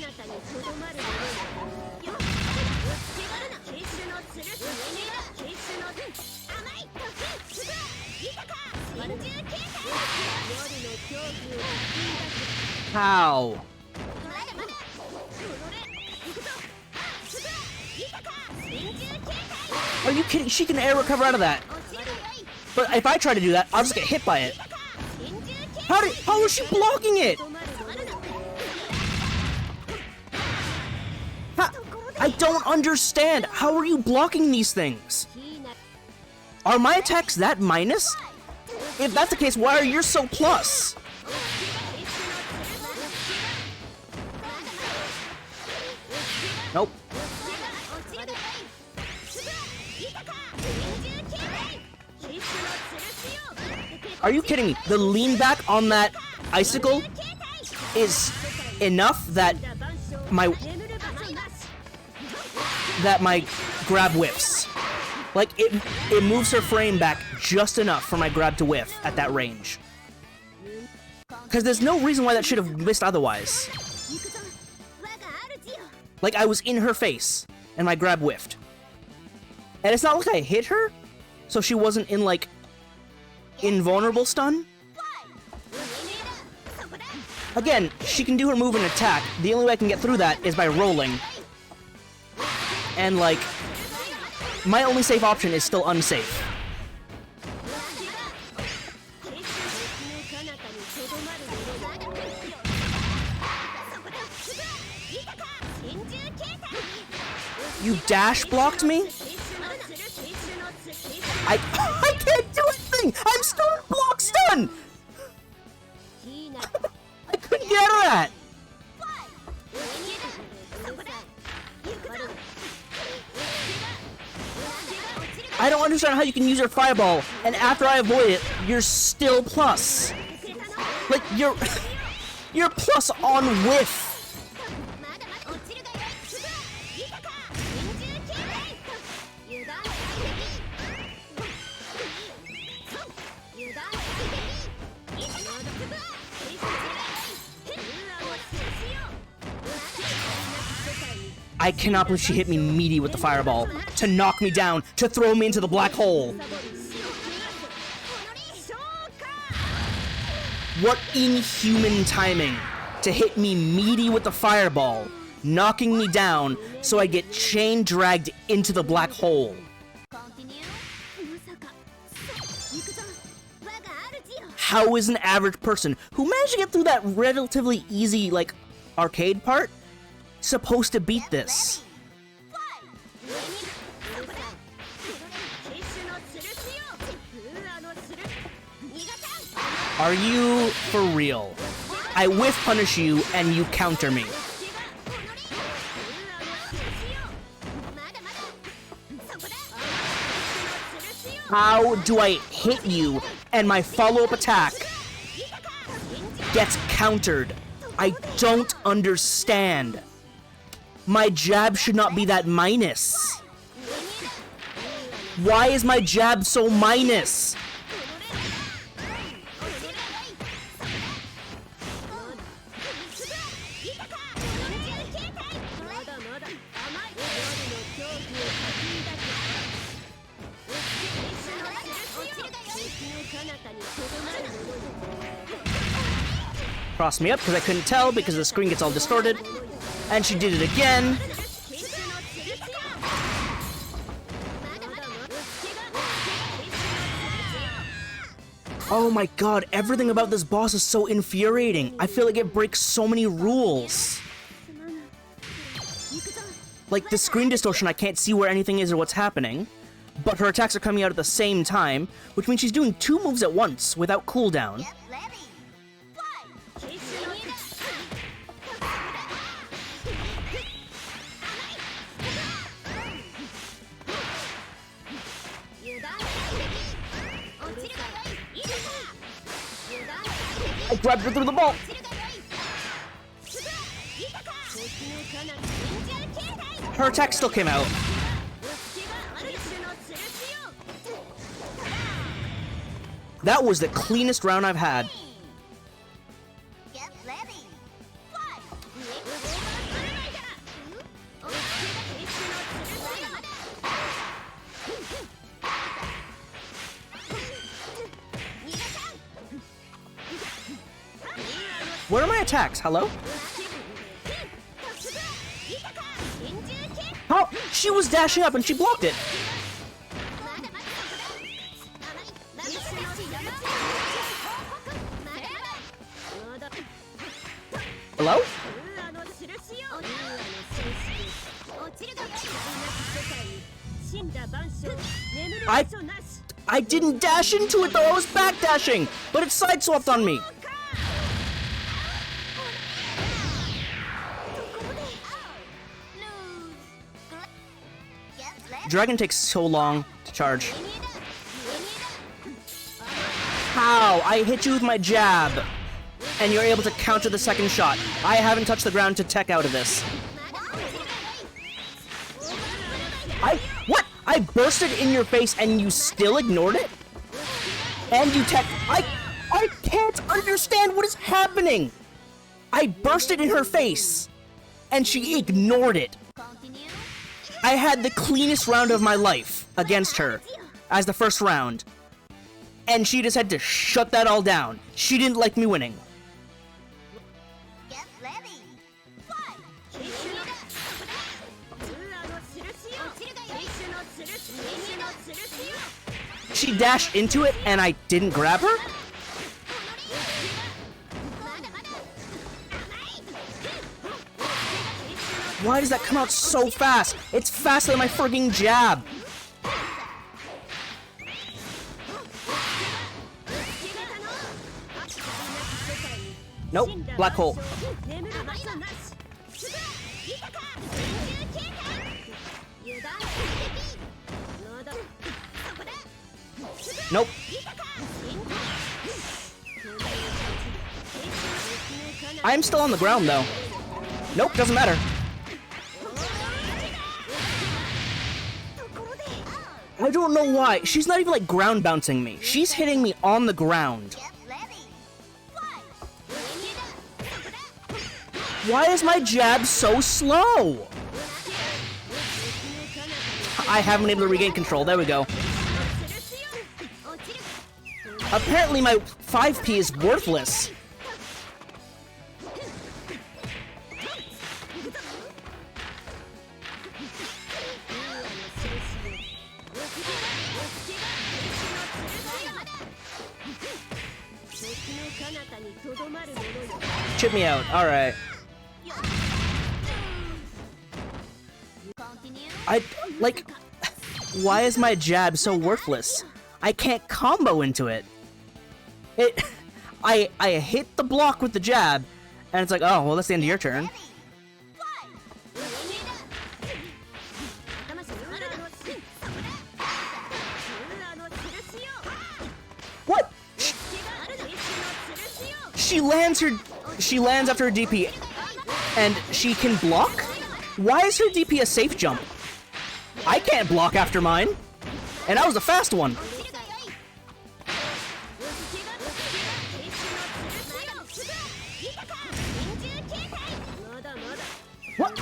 How? Are you kidding? She can air recover out of that. But if I try to do that, I'll just get hit by it. How is she blocking it? I don't understand. How are you blocking these things? Are my attacks that minus? If that's the case, why are yours so plus? Nope. Are you kidding me? The lean back on that icicle is enough that my grab whiffs. Like, it moves her frame back just enough for my grab to whiff at that range. Because there's no reason why that should have missed otherwise. Like, I was in her face, and my grab whiffed. And it's not like I hit her, so she wasn't in, like, invulnerable stun. Again, she can do her move and attack. The only way I can get through that is by rolling. And, like, my only safe option is still unsafe. You dash blocked me? I can't do anything! I'm still in block stun! I couldn't get out of that! I don't understand how you can use your fireball, and after I avoid it, you're still plus. Like, you're plus on whiff. I cannot believe she hit me meaty with the fireball to knock me down, to throw me into the black hole. What inhuman timing to hit me meaty with the fireball, knocking me down so I get chain dragged into the black hole. How is an average person who managed to get through that relatively easy, like, arcade part supposed to beat this? Are you for real? I whiff punish you and you counter me. How do I hit you and my follow-up attack gets countered? I don't understand. My jab should not be that minus. Why is my jab so minus? crossed me up because I couldn't tell because the screen gets all distorted. And she did it again. Oh my god, everything about this boss is so infuriating. I feel like it breaks so many rules. Like, the screen distortion, I can't see where anything is or what's happening. But her attacks are coming out at the same time, which means she's doing 2 moves at once without cooldown. I grabbed her through the ball. Her attack still came out. That was the cleanest round I've had. Get ready. Where are my attacks? Hello? How? She was dashing up and she blocked it. Hello? I didn't dash into it though, I was backdashing, but it side-swapped on me. Dragon takes so long to charge. How? I hit you with my jab, and you're able to counter the second shot. I haven't touched the ground to tech out of this. What? I bursted in your face and you still ignored it? And you tech... I can't understand what is happening! I bursted in her face, and she ignored it. I had the cleanest round of my life against her as the first round. And she just had to shut that all down. She didn't like me winning. Get ready. She dashed into it and I didn't grab her? Why does that come out so fast? It's faster than my frigging jab. Nope, black hole. Nope. I'm still on the ground though. Nope, doesn't matter. I don't know why. She's not even like ground bouncing me. She's hitting me on the ground. Why is my jab so slow? I haven't been able to regain control. There we go. Apparently my 5P is worthless. Chip me out. Alright. Why is my jab so worthless? I can't combo into it. I hit the block with the jab, and it's like, oh, well, that's the end of your turn. What? She lands after her DP, and she can block? Why is her DP a safe jump? I can't block after mine, and I was the fast one. What?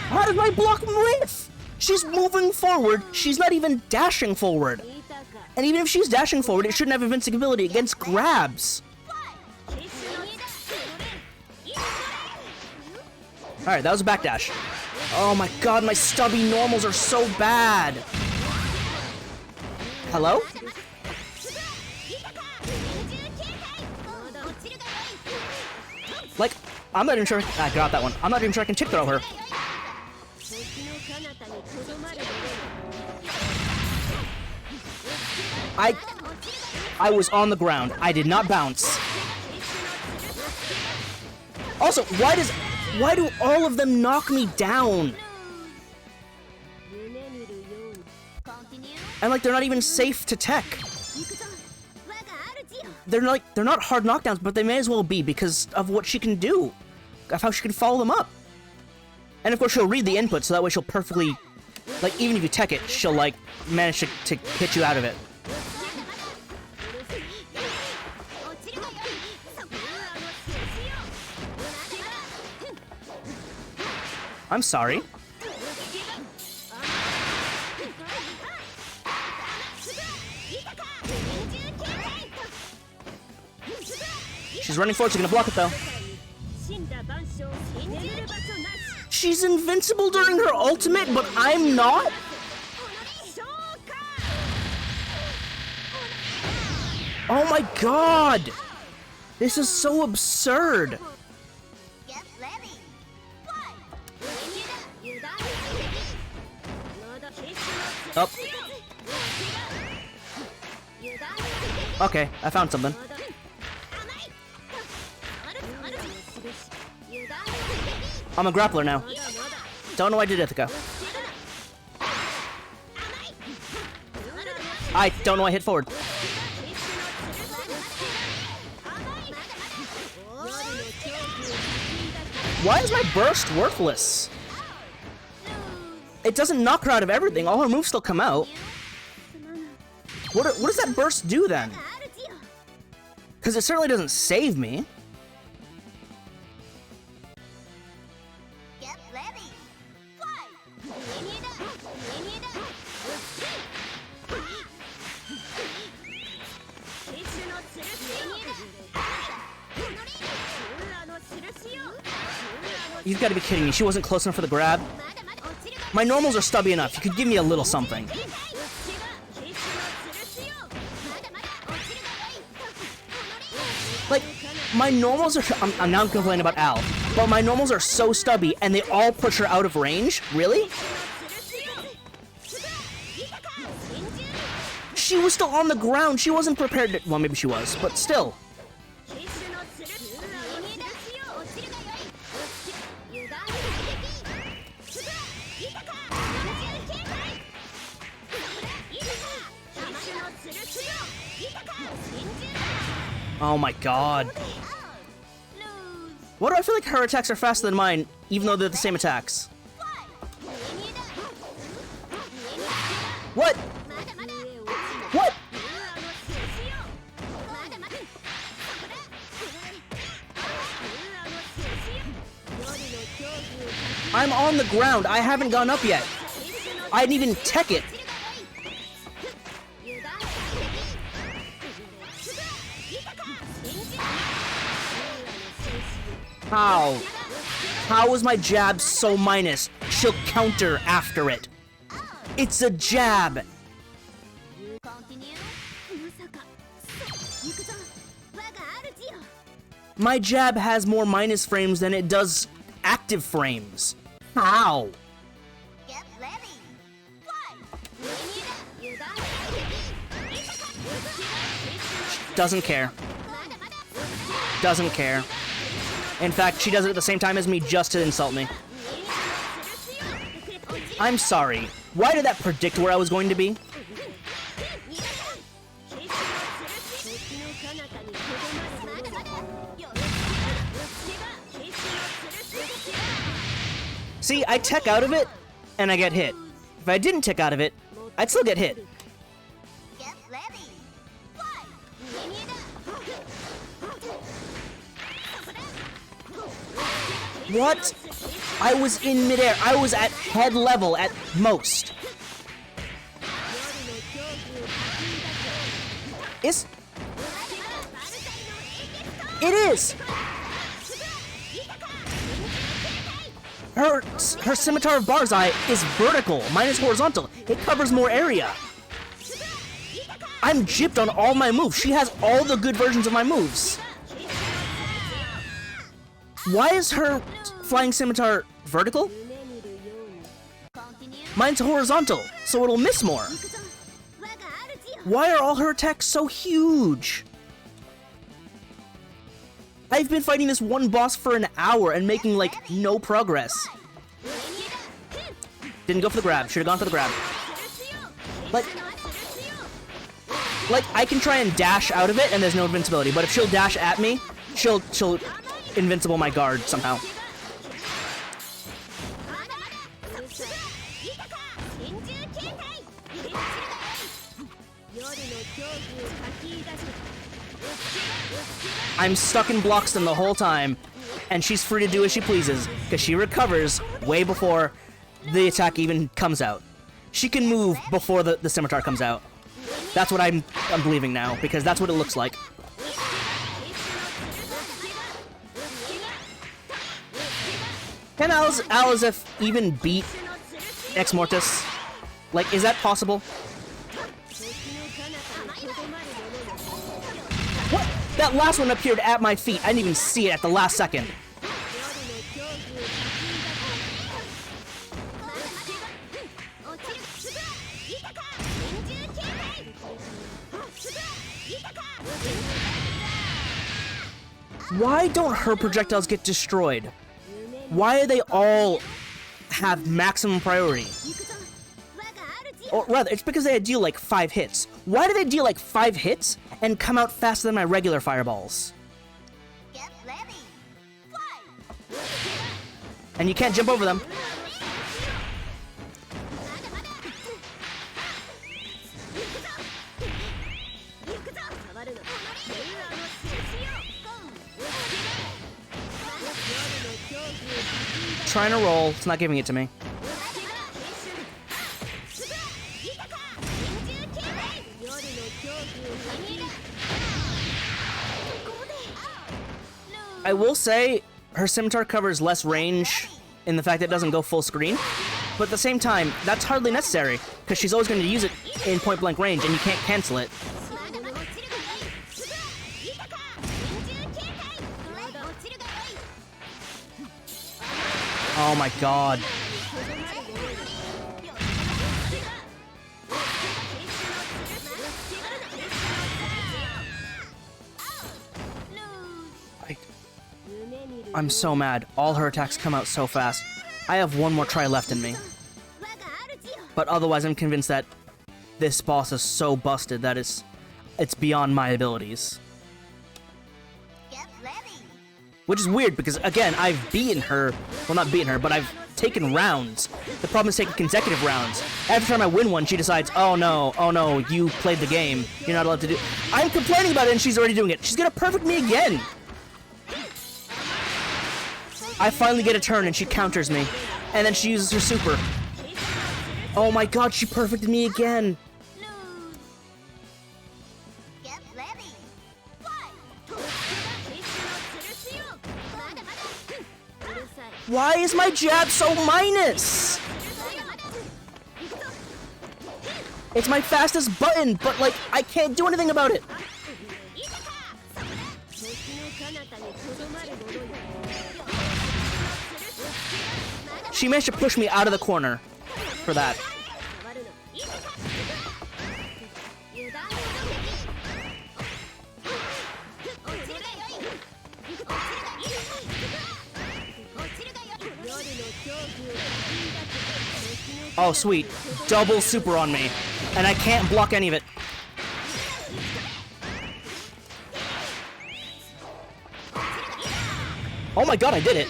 How does my block miss? She's moving forward, she's not even dashing forward. And even if she's dashing forward, it shouldn't have invincibility against grabs. Alright, that was a backdash. Oh my god, my stubby normals are so bad. Hello? Like, I'm not even sure. I got that one. I'm not even sure I can tick throw her. I was on the ground. I did not bounce. Also, why do all of them knock me down? And like they're not even safe to tech. They're not hard knockdowns, but they may as well be because of what she can do, of how she can follow them up. And of course she'll read the input, so that way she'll perfectly, like even if you tech it, she'll like manage to hit you out of it. I'm sorry. She's running forward, she's gonna block it though. She's invincible during her ultimate, but I'm not? Oh my god! This is so absurd! Get ready. Oh. Okay, I found something. I'm a grappler now. Don't know why I did Ithaca. I don't know why I hit forward. Why is my burst worthless? It doesn't knock her out of everything. All her moves still come out. What does that burst do then? Because it certainly doesn't save me. Get ready. You've got to be kidding me. She wasn't close enough for the grab. My normals are stubby enough. You could give me a little something. Like, my normals are... I'm now complaining about Al. But my normals are so stubby, and they all push her out of range? Really? She was still on the ground. She wasn't prepared to... Well, maybe she was, but still. Oh my god. Why do I feel like her attacks are faster than mine, even though they're the same attacks? What? What? I'm on the ground. I haven't gone up yet. I didn't even tech it. How? How is my jab so minus? She'll counter after it. It's a jab. My jab has more minus frames than it does active frames. How? Get ready. Doesn't care. Doesn't care. In fact, she does it at the same time as me just to insult me. I'm sorry. Why did that predict where I was going to be? See, I tech out of it, and I get hit. If I didn't tech out of it, I'd still get hit. Get ready. What? I was in midair. I was at head level at most. It is. her scimitar of Barzai is vertical. Mine is horizontal. It covers more area. I'm gypped on all my moves. She has all the good versions of my moves. Why is her flying scimitar vertical? Mine's horizontal, so it'll miss more. Why are all her attacks so huge? I've been fighting this one boss for an hour and making, like, no progress. Didn't go for the grab. Should've gone for the grab. Like, I can try and dash out of it and there's no invincibility, but if she'll dash at me, she'll invincible my guard somehow. I'm stuck in Bloxton the whole time, and she's free to do as she pleases, because she recovers way before the attack even comes out. She can move before the scimitar comes out. That's what I'm believing now, because that's what it looks like. Can Alizef even beat Ex Mortis? Like, is that possible? What? That last one appeared at my feet. I didn't even see it at the last second. Why don't her projectiles get destroyed? Why do they all have maximum priority? Or rather, it's because they deal like 5 hits. Why do they deal like 5 hits and come out faster than my regular fireballs? And you can't jump over them. Trying to roll, it's not giving it to me. I will say, her scimitar covers less range in the fact that it doesn't go full screen, but at the same time, that's hardly necessary, because she's always going to use it in point-blank range, and you can't cancel it. Oh my god. I'm so mad. All her attacks come out so fast. I have one more try left in me. But otherwise, I'm convinced that this boss is so busted that it's beyond my abilities. Which is weird because, again, I've beaten her. Well, not beaten her, but I've taken rounds. The problem is taking consecutive rounds. Every time I win one, she decides, oh no, you played the game. You're not allowed to do... I'm complaining about it and she's already doing it. She's gonna perfect me again. I finally get a turn and she counters me. And then she uses her super. Oh my god, she perfected me again. Why is my jab so minus? It's my fastest button, but like, I can't do anything about it. She managed to push me out of the corner for that. Oh, sweet. Double super on me. And I can't block any of it. Oh my god, I did it.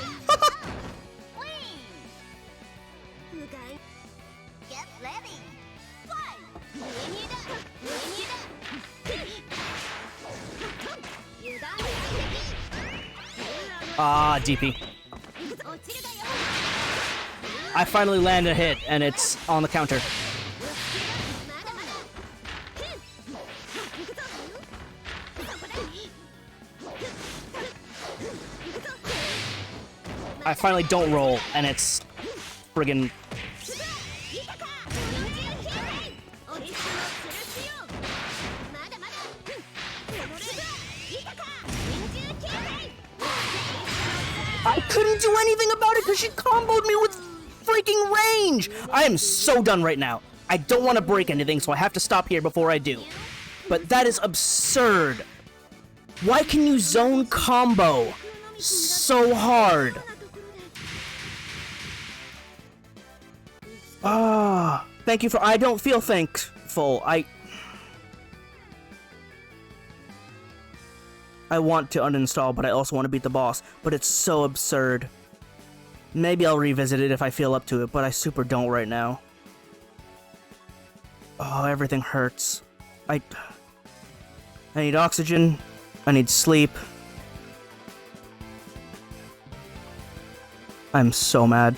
Ah, DP. I finally land a hit, and it's on the counter. I finally don't roll, and it's friggin' I couldn't do anything about it because she comboed me with freaking range! I am so done right now. I don't want to break anything, so I have to stop here before I do. But that is absurd. Why can you zone combo so hard? Thank you for— I don't feel thankful. I want to uninstall, but I also want to beat the boss. But it's so absurd. Maybe I'll revisit it if I feel up to it, but I super don't right now. Oh, everything hurts. I need oxygen. I need sleep. I'm so mad.